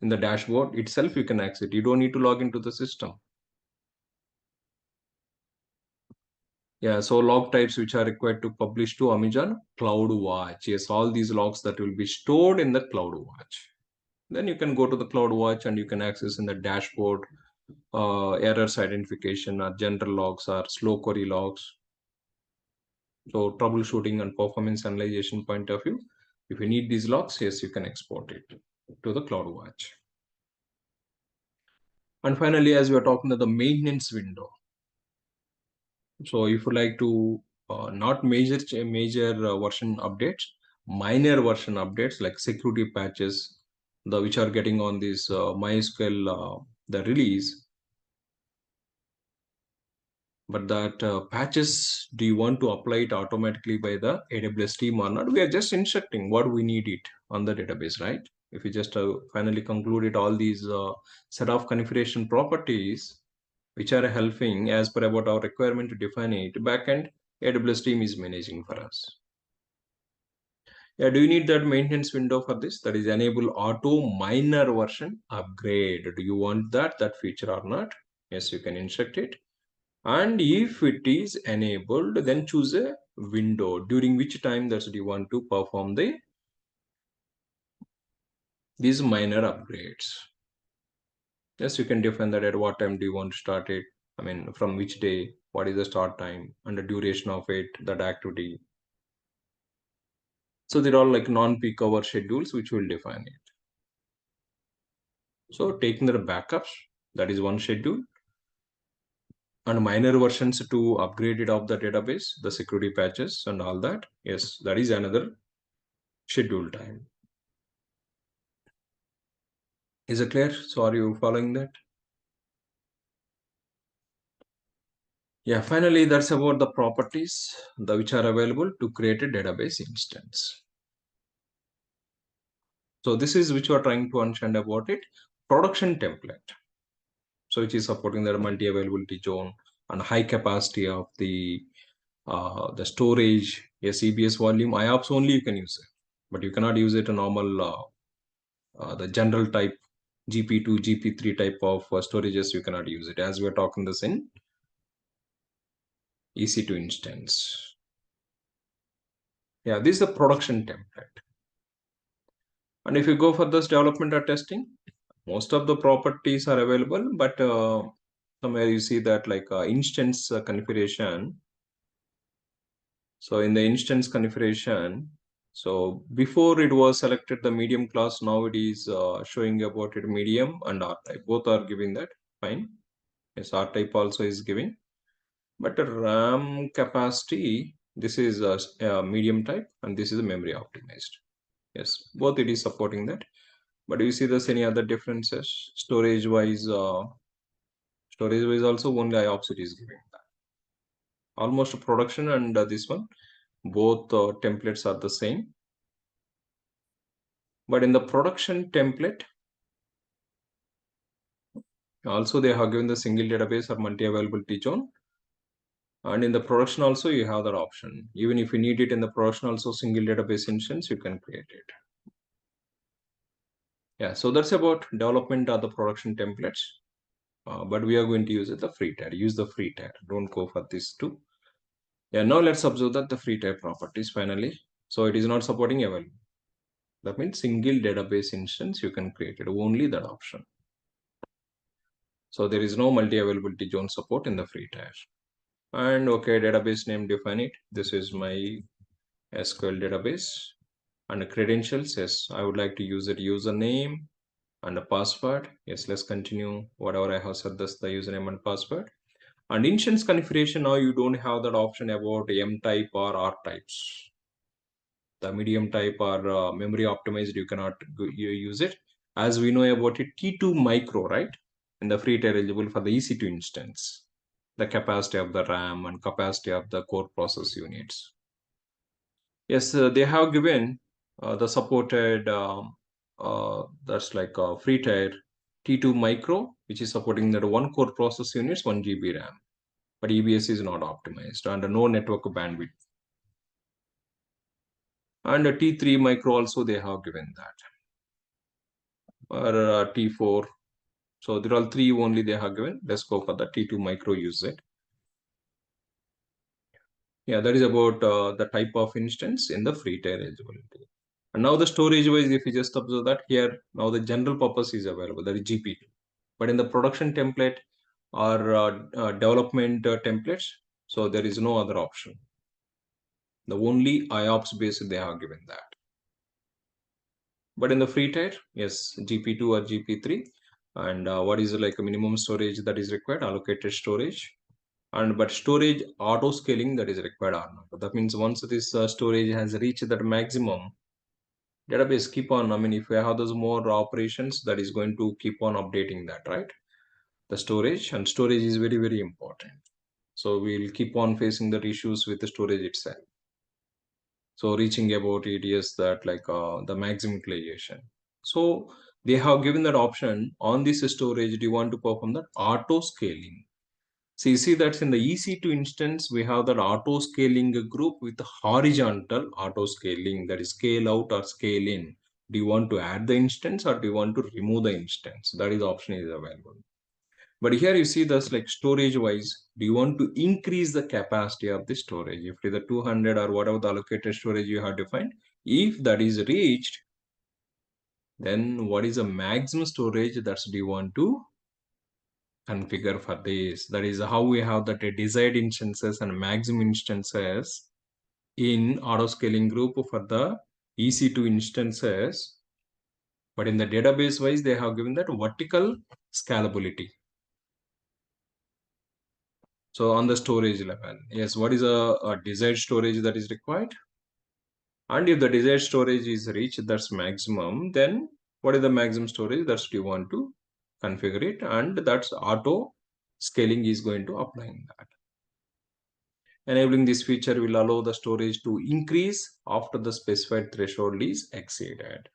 In the dashboard itself, you can access it. You don't need to log into the system. Yeah, so log types which are required to publish to Amazon CloudWatch. Yes, all these logs that will be stored in the CloudWatch. Then you can go to the CloudWatch and you can access in the dashboard errors identification, or general logs, or slow query logs. So troubleshooting and performance analyzation point of view, if you need these logs, yes, you can export it to the CloudWatch. And finally, as we are talking about the maintenance window, so if you like to not major version updates, minor version updates like security patches, the which are getting on this MySQL the release, but that patches, do you want to apply it automatically by the AWS team or not? We are just instructing what we need it on the database, right? If you just finally concluded all these set of configuration properties which are helping as per about our requirement to define it, backend AWS team is managing for us. Yeah, do you need that maintenance window for this? That is enable auto minor version upgrade. Do you want that feature or not? Yes, you can instruct it. And if it is enabled, then choose a window during which time that you want to perform these minor upgrades. Yes, you can define that at what time do you want to start it. I mean, from which day, what is the start time and the duration of it, that activity. So they're all like non-peak hour schedules which will define it. So taking the backups, that is one schedule, and minor versions to upgrade it of the database, the security patches and all that. Yes, that is another schedule time. Is it clear? So are you following that? Yeah, finally, that's about the properties which are available to create a database instance. So this is which we are trying to understand about it. Production template. So which is supporting the multi-availability zone and high capacity of the storage, yes, EBS volume. IOPS only you can use it, but you cannot use it a normal the general type GP2, GP3 type of storages. You cannot use it, as we are talking this in EC2 instance. Yeah, this is the production template. And if you go for this development or testing, most of the properties are available, but somewhere you see that like instance configuration. So in the instance configuration, so before it was selected the medium class, now it is showing about it medium and R type. Both are giving that, fine. Yes, R type also is giving. But the RAM capacity, this is a medium type and this is a memory optimized. Yes, both it is supporting that. But do you see there's any other differences? Storage wise also only IOPS it is giving that. Almost production and this one, both templates are the same. But in the production template, also they have given the single database or multi-availability zone. And in the production also, you have that option. Even if you need it in the production also, single database instance, you can create it. Yeah, so that's about development of the production templates. But we are going to use it the free tier. Use the free tier. Don't go for this too. Yeah, now let's observe that the free tier properties finally. So it is not supporting available. That means single database instance you can create it. Only that option. So there is no multi-availability zone support in the free tier. And okay, database name, define it. This is my SQL database. And the credentials, yes, I would like to use it username and a password. Yes, let's continue whatever I have set this the username and password. And instance configuration, now you don't have that option about M type or R types. The medium type or memory optimized, you cannot use it. As we know about it, T2 micro, right? In the free tier eligible for the EC2 instance. The capacity of the RAM and capacity of the core process units. Yes, they have given the supported, that's like a free tier T2 micro, which is supporting that one core process units, 1 GB RAM. But EBS is not optimized and no network bandwidth. And a T3 micro also they have given that. Or T4. So there are three only they have given. Let's go for the T2 micro, use it. Yeah, that is about the type of instance in the free tier eligibility. And now the storage wise, if you just observe that here, now the general purpose is available, that is GP2. But in the production template or development templates, so there is no other option. The only IOPS based they have given that. But in the free tier, yes, GP2 or GP3. And what is like a minimum storage that is required, allocated storage. And but storage auto scaling that is required or not. That means once this storage has reached that maximum, database keep on, I mean, if you have those more operations, that is going to keep on updating that, right? The storage, and storage is very, very important. So we'll keep on facing the issues with the storage itself. So reaching about it is that like the maximum utilization. So they have given that option on this storage. Do you want to perform that auto scaling? So you see that's in the EC2 instance, we have that auto scaling group with horizontal auto scaling, that is scale out or scale in. Do you want to add the instance or do you want to remove the instance? That is the option is available. But here you see this like storage wise, do you want to increase the capacity of the storage? If it is the 200 or whatever the allocated storage you have defined, if that is reached, then what is the maximum storage that do you want to configure for this? That is how we have that desired instances and maximum instances in auto scaling group for the EC2 instances. But in the database wise, they have given that vertical scalability. So on the storage level, yes, what is a desired storage that is required? And if the desired storage is reached, that's maximum, then what is the maximum storage that you want to configure it? And that's auto scaling is going to apply in that. Enabling this feature will allow the storage to increase after the specified threshold is exceeded.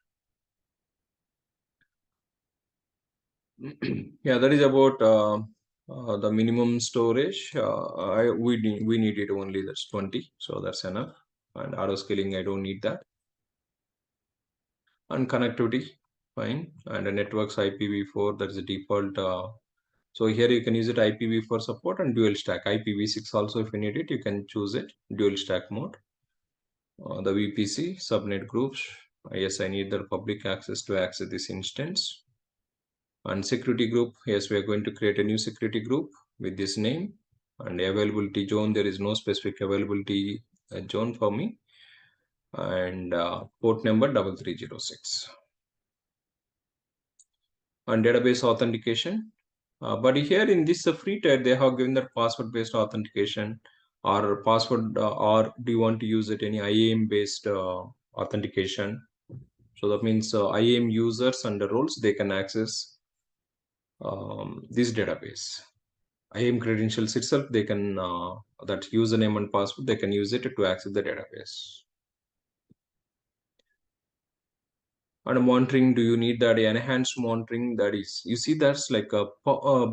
Yeah, that is about the minimum storage. We need it only that's 20, so that's enough. And auto scaling, I don't need that. And connectivity, fine. And the networks IPv4, that's the default. So here you can use it IPv4 support and dual stack. IPv6 also, if you need it, you can choose it dual stack mode. The VPC subnet groups. Yes, I need the public access to access this instance. And security group, yes, we are going to create a new security group with this name. And availability zone, there is no specific availability zone for me. And port number 3306. And database authentication. But here in this free tier, they have given that password based authentication or password, or do you want to use it any IAM based authentication? So that means IAM users and the roles, they can access this database. IAM credentials itself, they can, that username and password, they can use it to access the database. And monitoring, do you need that enhanced monitoring? That is, you see, that's like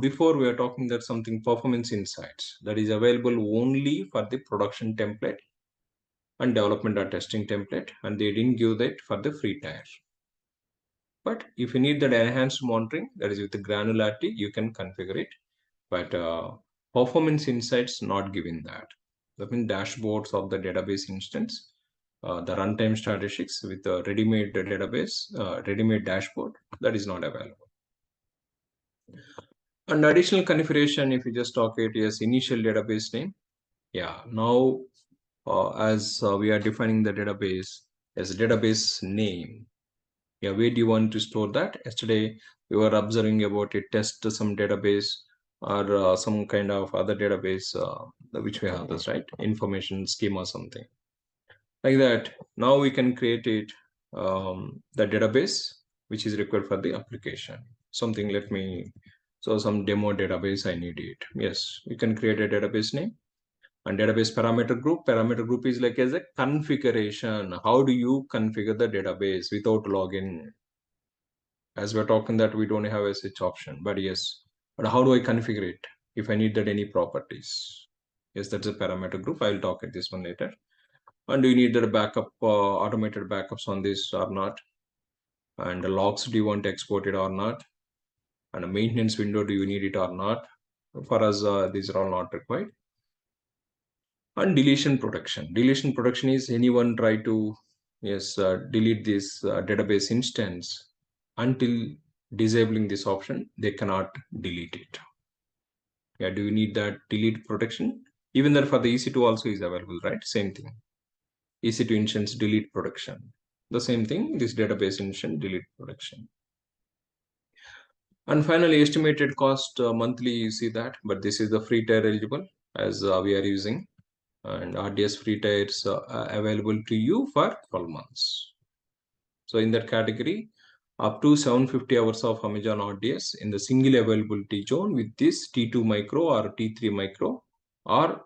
before we are talking that something performance insights that is available only for the production template and development or testing template, and they didn't give that for the free tier. But if you need that enhanced monitoring, that is with the granularity, you can configure it. But performance insights not giving that. That means dashboards of the database instance, the runtime statistics with the ready-made database, ready-made dashboard, that is not available. And additional configuration, if you just talk it as initial database name, yeah, now as we are defining the database as a database name, yeah, where do you want to store that? Yesterday we were observing about it, test some database or some kind of other database which we have this, right, information schema, something like that. Now we can create it, the database which is required for the application, something. Let me, so some demo database I need it. Yes, we can create a database name and database parameter group. Parameter group is like as a configuration. How do you configure the database without login? As we're talking that we don't have a switch option, but yes, but how do I configure it if I need that any properties? Yes, that's a parameter group. I'll talk at this one later. And do you need the backup, automated backups on this or not? And the logs, do you want to export it or not? And a maintenance window, do you need it or not? For us, these are all not required. And deletion protection. Deletion protection is anyone try to, yes, delete this database instance, until disabling this option, they cannot delete it. Yeah, do you need that delete protection? Even that for the EC2 also is available, right? Same thing. EC2 instance delete protection. The same thing, this database instance delete protection. And finally, estimated cost monthly, you see that, but this is the free tier eligible as we are using. And RDS free tiers are available to you for 12 months. So in that category, up to 750 hours of Amazon RDS in the single availability zone with this T2 micro or T3 micro or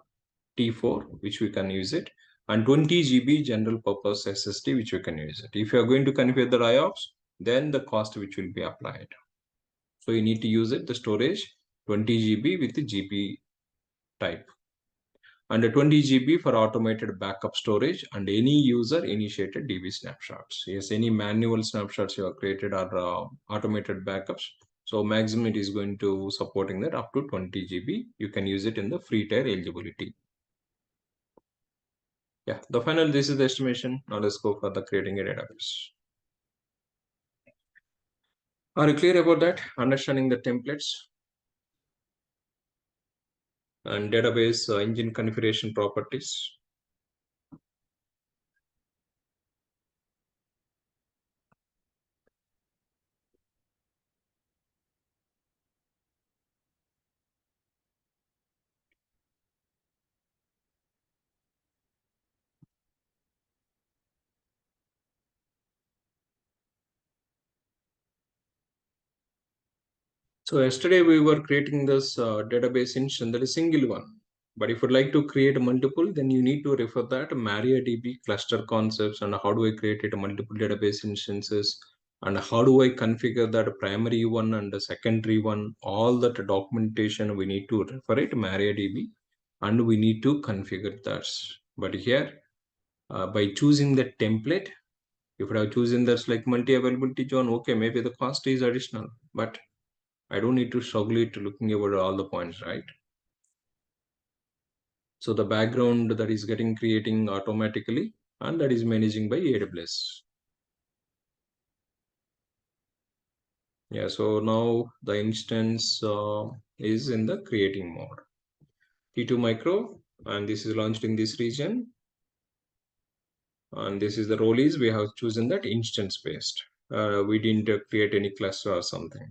T4, which we can use it, and 20 GB general purpose SSD, which we can use it. If you are going to configure the IOPS, then the cost which will be applied. So you need to use it, the storage 20 GB with the GB type, and 20 GB for automated backup storage and any user initiated DB snapshots. Yes, any manual snapshots you have created are automated backups. So maximum it is going to supporting that up to 20 GB. You can use it in the free tier eligibility. Yeah, the final, this is the estimation. Now let's go for the creating a database. Are you clear about that? Understanding the templates and database engine configuration properties. So yesterday we were creating this database instance, that is single one. But if you'd like to create multiple, then you need to refer that MariaDB cluster concepts and how do I create it multiple database instances and how do I configure that primary one and the secondary one. All that documentation we need to refer it MariaDB and we need to configure that. But here by choosing the template, if I have chosen that's like multi-availability zone, okay, maybe the cost is additional, but I don't need to struggle it looking over all the points, right? So the background that is getting creating automatically and that is managing by AWS. Yeah, so now the instance is in the creating mode. T2 micro, and this is launched in this region. And this is the role is we have chosen that instance based. We didn't create any cluster or something.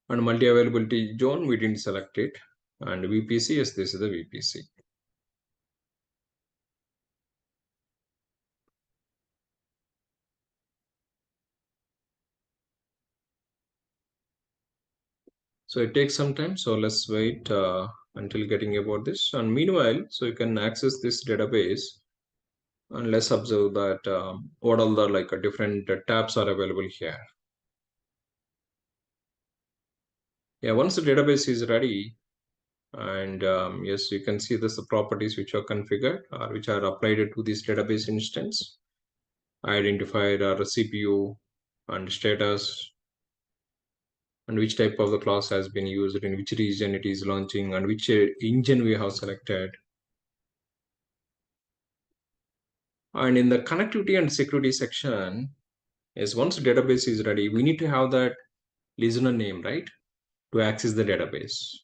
And multi-availability zone, we didn't select it. And VPC, yes, this is the VPC. So it takes some time. So let's wait until getting about this. And meanwhile, so you can access this database And let's observe that what all the like different tabs are available here. Yeah, once the database is ready, and yes, you can see this the properties which are configured or which are applied to this database instance. Identified our CPU and status, and which type of the class has been used, in which region it is launching, and which engine we have selected. And in the connectivity and security section, yes, once the database is ready, we need to have that listener name, right, to access the database.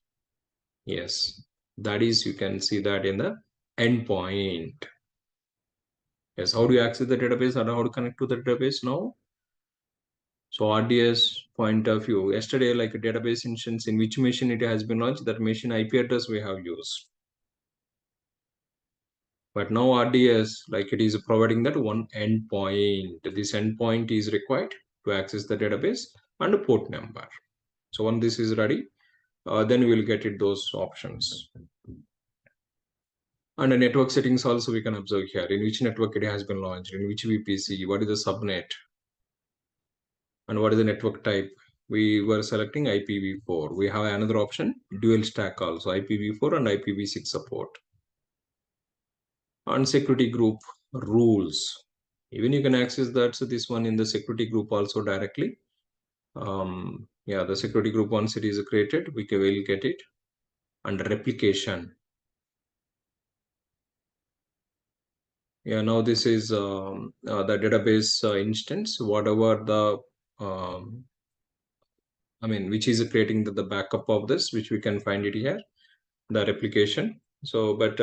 Yes, that is, you can see that in the endpoint. Yes, how do you access the database or how to connect to the database now? So RDS point of view, yesterday like a database instance in which machine it has been launched, that machine IP address we have used. But now RDS, like it is providing that one endpoint. This endpoint is required to access the database and a port number. So when this is ready, then we will get it those options. And the network settings also we can observe here, in which network it has been launched, in which VPC, what is the subnet, and what is the network type. We were selecting IPv4. We have another option, dual stack also, IPv4 and IPv6 support. And security group rules. Even you can access that. So this one in the security group also directly. Yeah, the security group once it is created, will get it. And replication. Yeah, now this is the database instance. Whatever the which is creating the backup of this, which we can find it here, the replication. So, but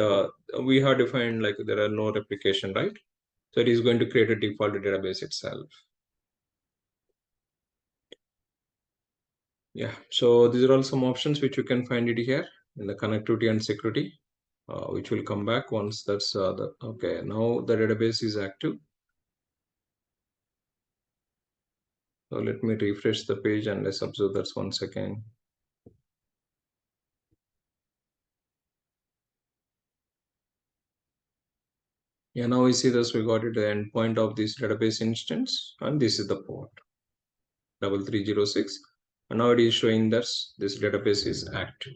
we have defined like there are no replication, right? So it is going to create a default database itself. Yeah, so these are all some options which you can find it here in the connectivity and security, which will come back once that's okay. Now the database is active. So let me refresh the page and let's observe that once again. Yeah, now we see this, we got it the endpoint of this database instance, and this is the port 3306. And now it is showing that this database is active.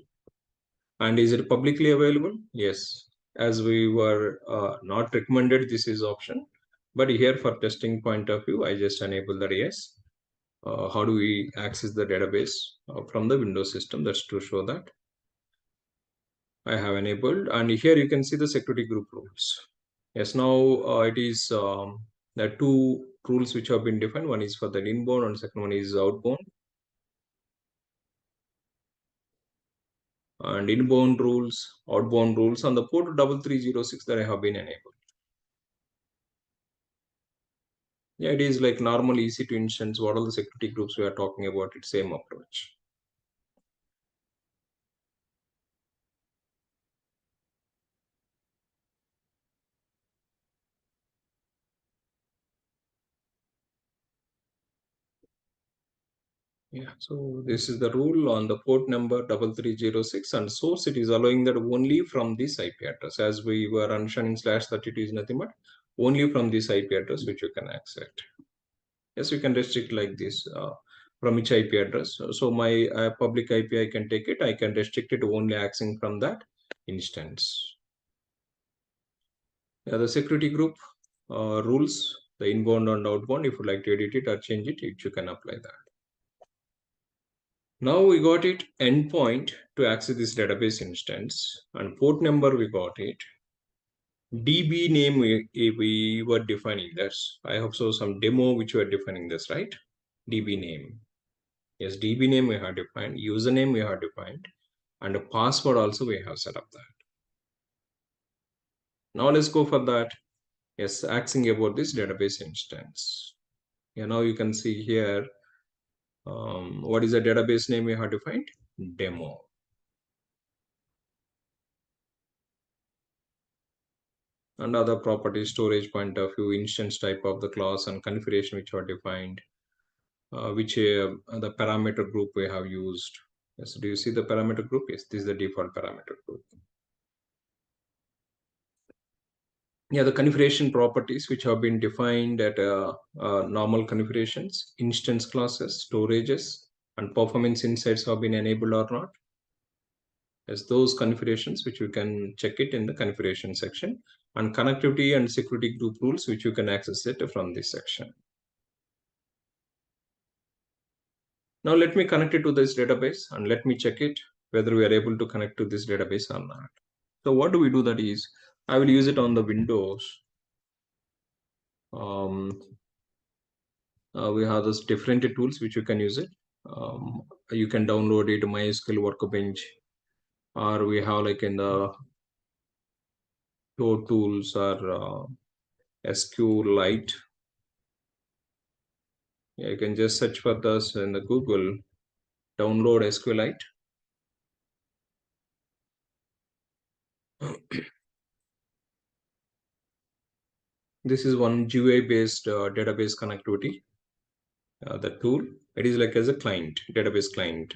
And is it publicly available? Yes. As we were not recommended, this is option. But here for testing point of view, I just enable that yes. How do we access the database from the Windows system? That's to show that I have enabled. And here you can see the security group rules. Yes, now it is the two rules which have been defined. One is for the inbound and second one is outbound. And inbound rules, outbound rules on the port 3306 that I have been enabled. Yeah, it is like normal EC2 instance. What all the security groups we are talking about, it's same approach. Yeah, so this is the rule on the port number 3306 and source. It is allowing that only from this IP address. As we were understanding /32 is nothing but only from this IP address which you can access. Yes, you can restrict like this from which IP address. So my public IP, I can take it. I can restrict it only accessing from that instance. Yeah, the security group rules, the inbound and outbound. If you like to edit it or change it, you can apply that. Now we got it endpoint to access this database instance, and port number we got it. DB name we were defining this. I hope so some demo which we are defining this, right? DB name. Yes, DB name we have defined, username we have defined, and a password also we have set up that. Now let's go for that. Yes, accessing about this database instance. Yeah, now you can see here what is the database name we have defined? Demo. And other property storage point of view, instance type of the class and configuration which are defined, which the parameter group we have used. Yes, do you see the parameter group? Yes, this is the default parameter group. Yeah, the configuration properties which have been defined at normal configurations, instance classes, storages, and performance insights have been enabled or not. As those configurations which you can check it in the configuration section, and connectivity and security group rules which you can access it from this section. Now let me connect it to this database and let me check it whether we are able to connect to this database or not. So what do we do? That is, I will use it on the Windows. Um, we have those different tools which you can use it. You can download it, MySQL Workbench, or we have like in the Pro tools or SQLite. Yeah, you can just search for this in the Google, download SQLite. This is one GUI based database connectivity. The tool, it is like as a client, database client.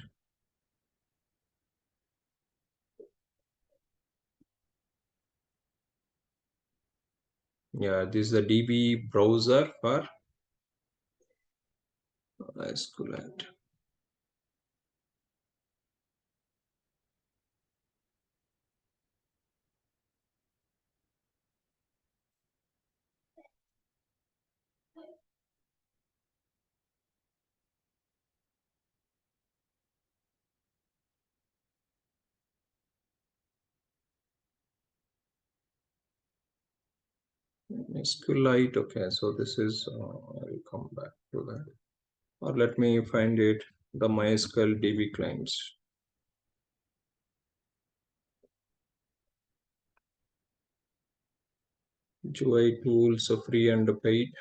Yeah, this is the DB browser for SQLite. SQLite. Okay, so this is I'll come back to that, or let me find it, the MySQL DB clients. GUI tools, free and paid.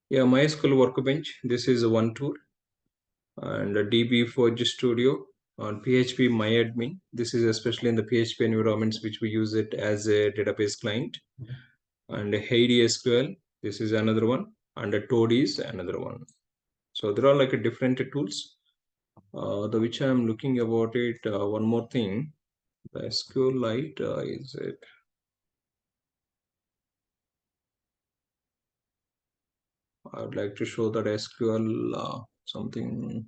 Yeah, MySQL Workbench. This is one tool, and DB Forge Studio on PHP MyAdmin. This is especially in the PHP environments which we use it as a database client. And ADSQL, this is another one, and Toad is another one. So there are like a different tools, the which I am looking about it. One more thing, the SQLite is it. I would like to show that SQL something.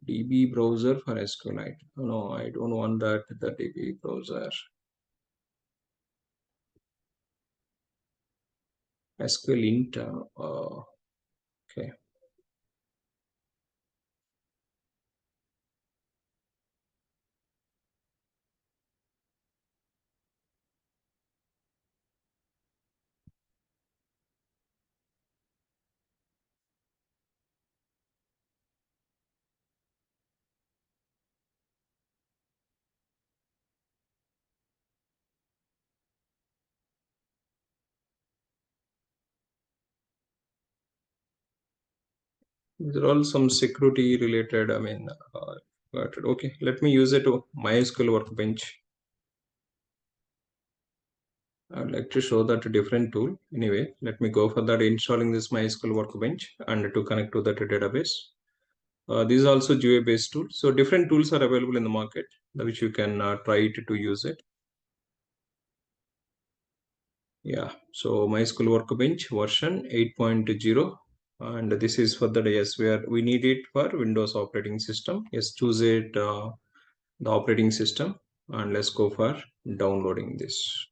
DB browser for SQLite. No, I don't want that. The DB browser. SQL int. Okay. There are all some security related. I mean, okay. Let me use it to MySQL Workbench. I'd like to show that different tool. Anyway, let me go for that, installing this MySQL Workbench and to connect to that database. This is also GUI based tool. So different tools are available in the market, which you can try to use it. Yeah, so MySQL Workbench version 8.0, and this is for the yes, where we need it for Windows operating system. Yes, choose it the operating system, and let's go for downloading this.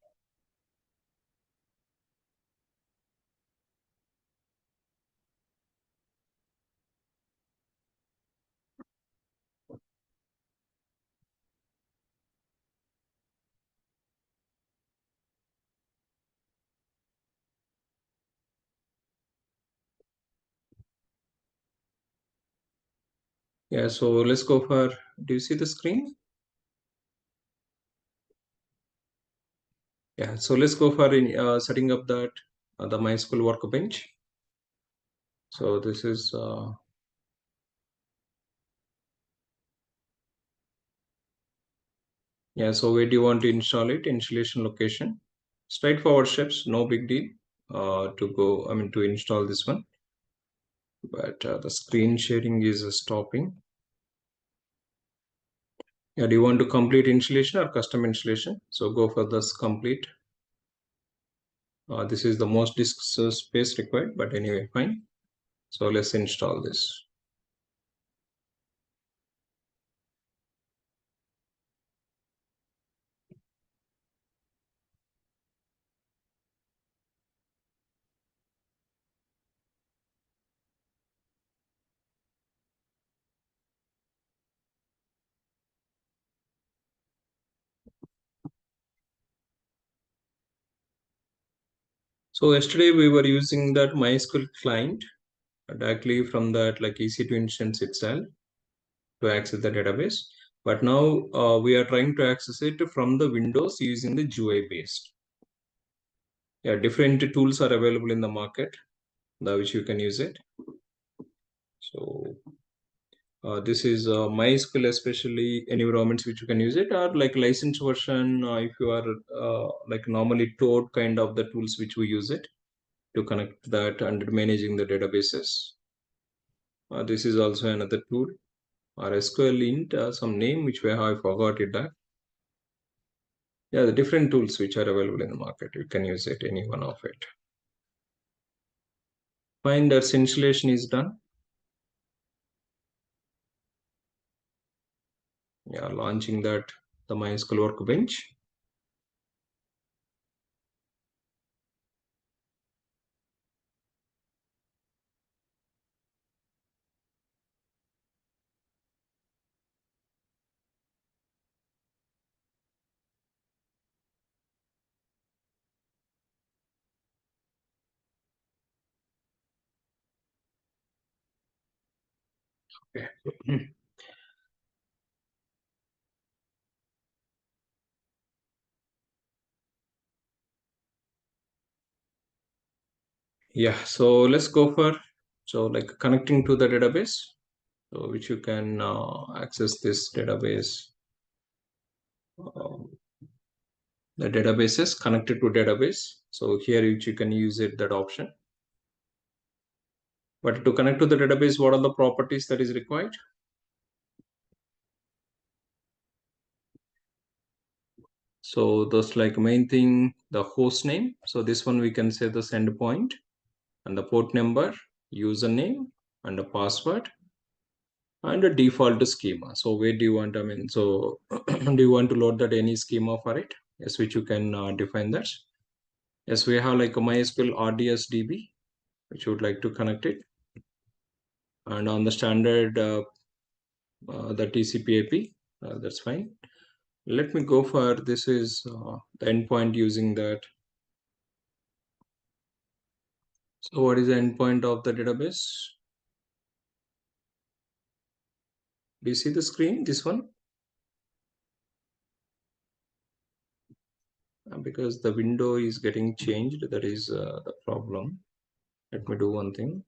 Yeah, so let's go for. Do you see the screen? Yeah, so let's go for setting up that the MySQL Workbench. So this is yeah. So where do you want to install it? Installation location. Straightforward steps, no big deal. to install this one, but the screen sharing is stopping. Yeah, do you want to complete installation or custom installation? So go for this complete. This is the most disk space required, but anyway, fine. So let's install this. So yesterday we were using that MySQL client directly from that like EC2 instance itself to access the database. But now we are trying to access it from the Windows using the GUI based. Yeah, different tools are available in the market, which you can use it. So this is MySQL, especially environments which you can use it, or like licensed version. If you are like normally Toad kind of the tools which we use it to connect that and managing the databases. This is also another tool, or SQL int, some name which I forgot it that. Yeah, the different tools which are available in the market. You can use it, any one of it. Fine, that installation is done. Yeah, launching that the MySQL workbench. Okay. Yeah, so let's go for like connecting to the database, so which you can access this database. Um, the database is connected to database. So here you can use it, that option. But to connect to the database, what are the properties that is required? So those like main thing, the host name. So this one we can say the send point, and the port number, username, and the password, and a default schema. So where do you want, so do you want to load that any schema for it? Yes, which you can define that. Yes, we have like a MySQL RDS DB, which you would like to connect it. And on the standard, the TCP IP, that's fine. Let me go for, this is the endpoint using that. So what is the endpoint of the database? Do you see the screen, this one? Because the window is getting changed, that is the problem. Let me do one thing.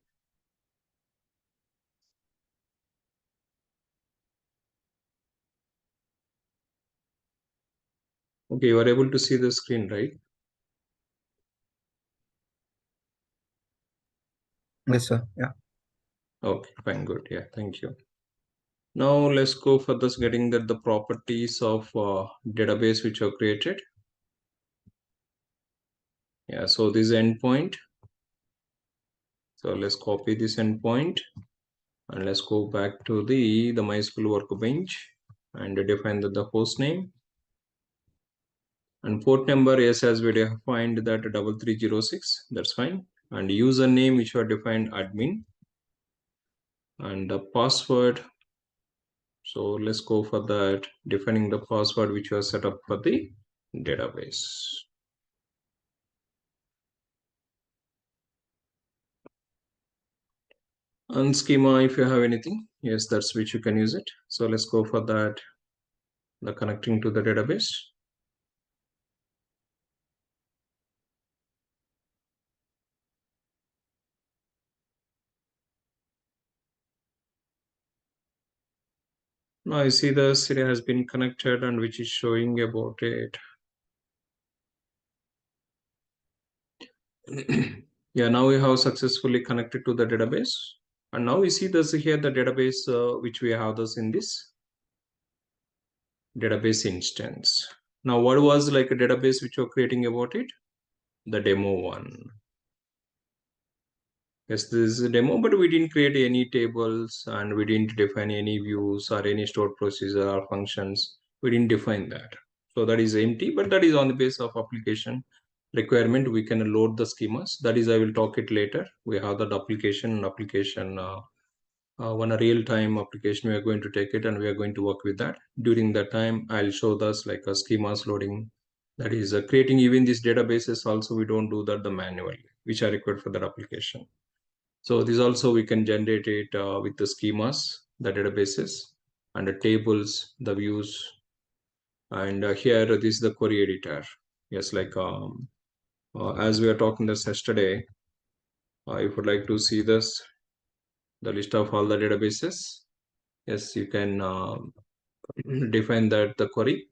Okay, you are able to see the screen, right? Yes, sir. Yeah. Okay, fine, good. Yeah, thank you. Now let's go for this, getting that the properties of database which are created. Yeah, so this endpoint. So let's copy this endpoint and let's go back to the MySQL workbench and define the host name and port number. Yes, as we defined that 3306, that's fine. And username which are defined admin, and the password. So let's go for that, defining the password which was set up for the database. And schema, if you have anything, yes, that's which you can use it. So let's go for that, the connecting to the database. Now you see the city has been connected and which is showing about it. Yeah, now we have successfully connected to the database. And now we see this here, the database which we have this in this database instance. Now, what was like a database which you're creating about it? The demo one. Yes, this is a demo, but we didn't create any tables and we didn't define any views or any stored procedure or functions. We didn't define that. So that is empty, but that is on the basis of application requirement. We can load the schemas. That is, I will talk it later. We have that application one a real-time application. We are going to take it and we are going to work with that. During that time, I'll show this like a schemas loading. That is creating even these databases also. We don't do that the manually, which are required for that application. So this also we can generate it with the schemas, the databases, and the tables, the views. And here this is the query editor. Yes, like as we are talking this yesterday, if you would like to see this, the list of all the databases. Yes, you can define that the query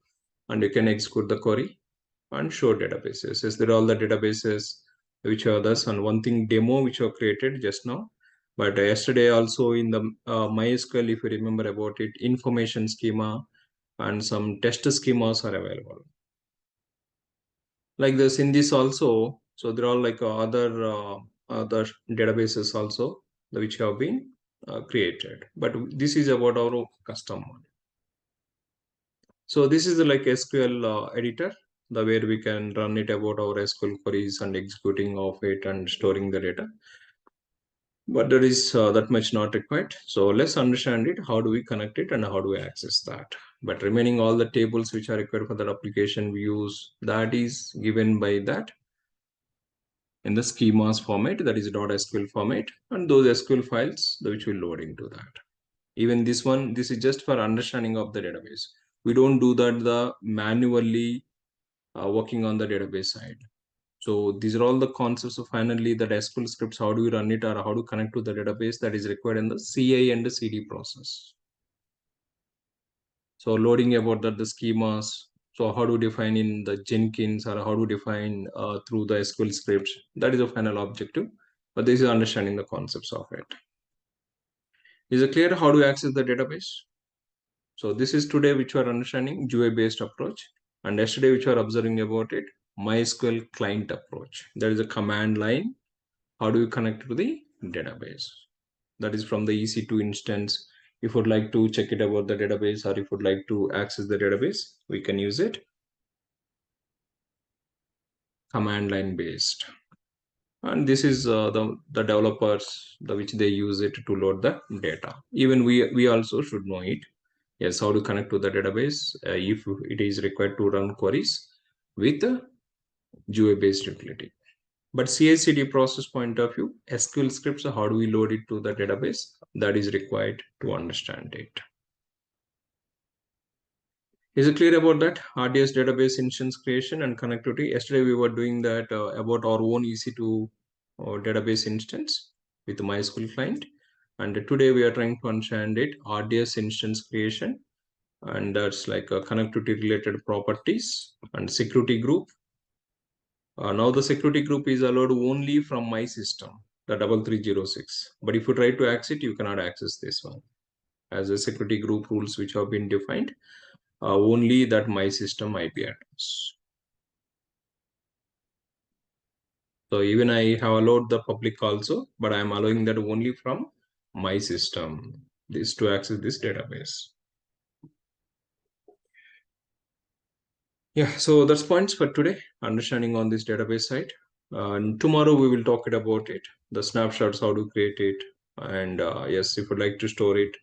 and you can execute the query and show databases. Yes, there are all the databases which are this, and one thing demo which are created just now. But yesterday also in the MySQL, if you remember about it, information schema and some test schemas are available. Like this in this also, so there are like other databases also which have been created. But this is about our custom one. So this is like SQL editor, the where we can run it about our SQL queries and executing of it and storing the data. But there is that much not required. So let's understand it. How do we connect it and how do we access that? But remaining all the tables which are required for that application we use, that is given by that in the schemas format, that is .sql format, and those SQL files which will load into that. Even this one, this is just for understanding of the database. We don't do that the manually working on the database side. So these are all the concepts of finally the SQL scripts, how do we run it or how to connect to the database, that is required in the CI and the CD process. So loading about that, the schemas, so how to define in the Jenkins or how to define through the SQL scripts, that is the final objective. But this is understanding the concepts of it. Is it clear how to access the database? So this is today which we are understanding GUI-based approach, and yesterday which we are observing about it, MySQL client approach. That is a command line. How do you connect to the database? That is from the EC2 instance. If you would like to check it about the database or if you would like to access the database, we can use it. Command line based. And this is the developers which they use it to load the data. Even we also should know it. Yes, how to connect to the database if it is required to run queries with a GUI-based utility. But CI/CD process point of view, SQL scripts, how do we load it to the database? That is required to understand it. Is it clear about that? RDS database instance creation and connectivity. Yesterday we were doing that about our own EC2 database instance with the MySQL client. And today we are trying to understand it, RDS instance creation. And that's like a connectivity related properties and security group. Now the security group is allowed only from my system, the 3306. But if you try to access it, you cannot access this one. As a security group rules which have been defined, only that my system IP address. So even I have allowed the public also, but I am allowing that only from my system, this to access this database. Yeah, so that's points for today, understanding on this database side. And tomorrow we will talk it about it, the snapshots, how to create it. And yes, if you'd like to store it,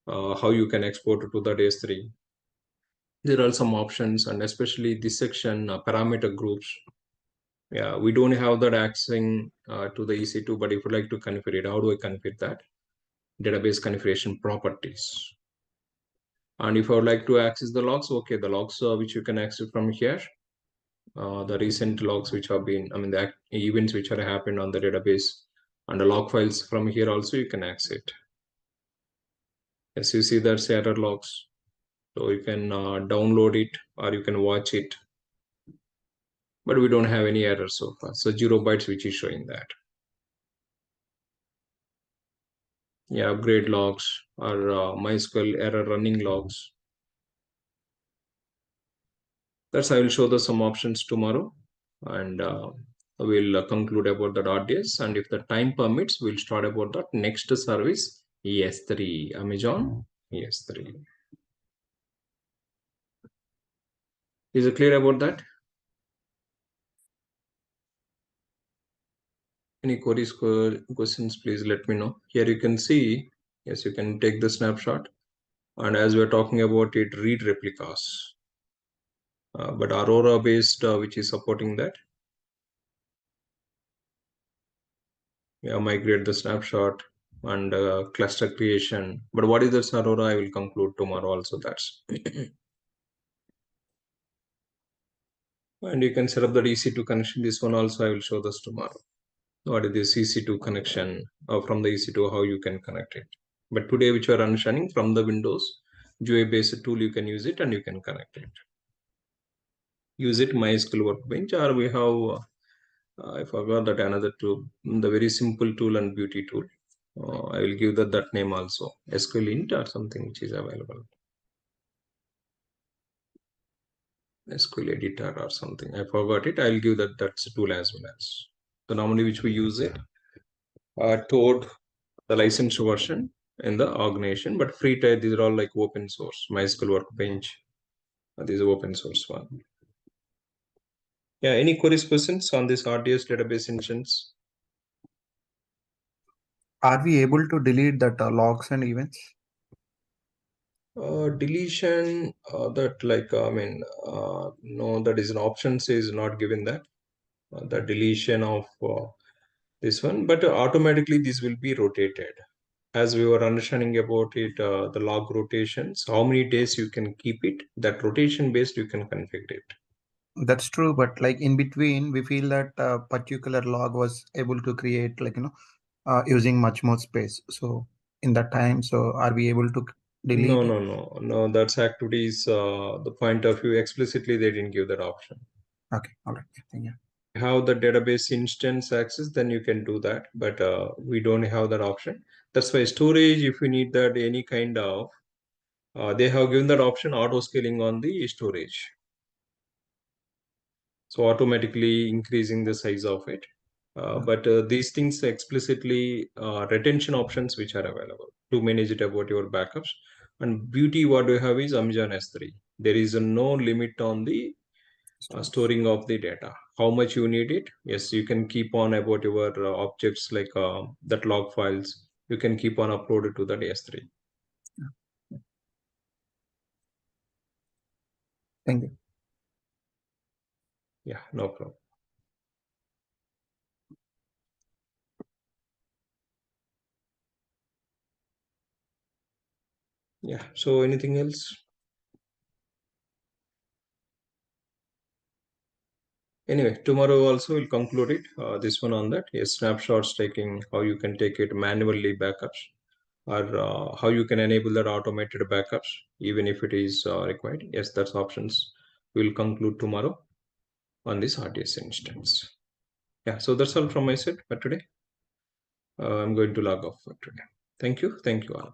how you can export it to the S3. There are some options, and especially this section, parameter groups. Yeah, we don't have that accessing to the EC2, but if you'd like to configure it, how do I configure that? Database configuration properties. And if I would like to access the logs, okay, the logs which you can access from here. The recent logs which have been, the events which have happened on the database, and the log files from here also you can access it. As you see, there's error logs, so you can download it or you can watch it. but we don't have any errors so far. So 0 bytes, which is showing that. Yeah, upgrade logs or MySQL error running logs. That's I will show the some options tomorrow, and we'll conclude about the RDS. And if the time permits, we'll start about that next service ES3 Amazon ES3. Is it clear about that? Any queries, questions, please let me know. Here you can see, yes, you can take the snapshot. And as we're talking about it, read replicas. But Aurora based, which is supporting that. Yeah, migrate the snapshot and cluster creation. But what is this Aurora? I will conclude tomorrow also. That's and you can set up the EC2 connection. This one also I will show this tomorrow. What is this EC2 connection from the EC2, how you can connect it. But today, which you are understanding from the Windows GUI based tool, you can use it and you can connect it. Use it MySQL Workbench, or we have I forgot that another tool, the very simple tool and beauty tool. I will give that name also, SQL int or something which is available. SQL editor or something. I forgot it. I'll give that's a tool as well as. So normally which we use it toward the licensed version in the organization, but free type, these are all like open source. MySQL Workbench, these are open source one. Yeah, any queries, questions on this RDS database instance? Are we able to delete that logs and events? Deletion, that like, no, that is an option says not given that. The deletion of this one, but automatically this will be rotated. As we were understanding about it, the log rotations, how many days you can keep it, that rotation based you can configure it. That's true, but like in between, we feel that particular log was able to create using much more space. So in that time, so are we able to delete No, it? no, no, no. That's activities. The point of view explicitly they didn't give that option. Okay, all right. Yeah. Have the database instance access, then you can do that. But we don't have that option. That's why storage, if you need that any kind of, they have given that option auto scaling on the storage. So automatically increasing the size of it. But these things explicitly retention options which are available to manage it about your backups. And beauty what we have is Amazon S3. There is no limit on the Storage. storing of the data. How much you need it? Yes, you can keep on about your objects like that log files. You can keep on uploaded to the S3. Yeah. Thank you. Yeah, no problem. Yeah. So anything else? Anyway, tomorrow also we'll conclude it. This one on that. Yes, snapshots taking, how you can take it manually backups, or how you can enable that automated backups even if it is required. Yes, that's options. We'll conclude tomorrow on this RDS instance. Yeah, so that's all from my side for today. I'm going to log off for today. Thank you. Thank you all.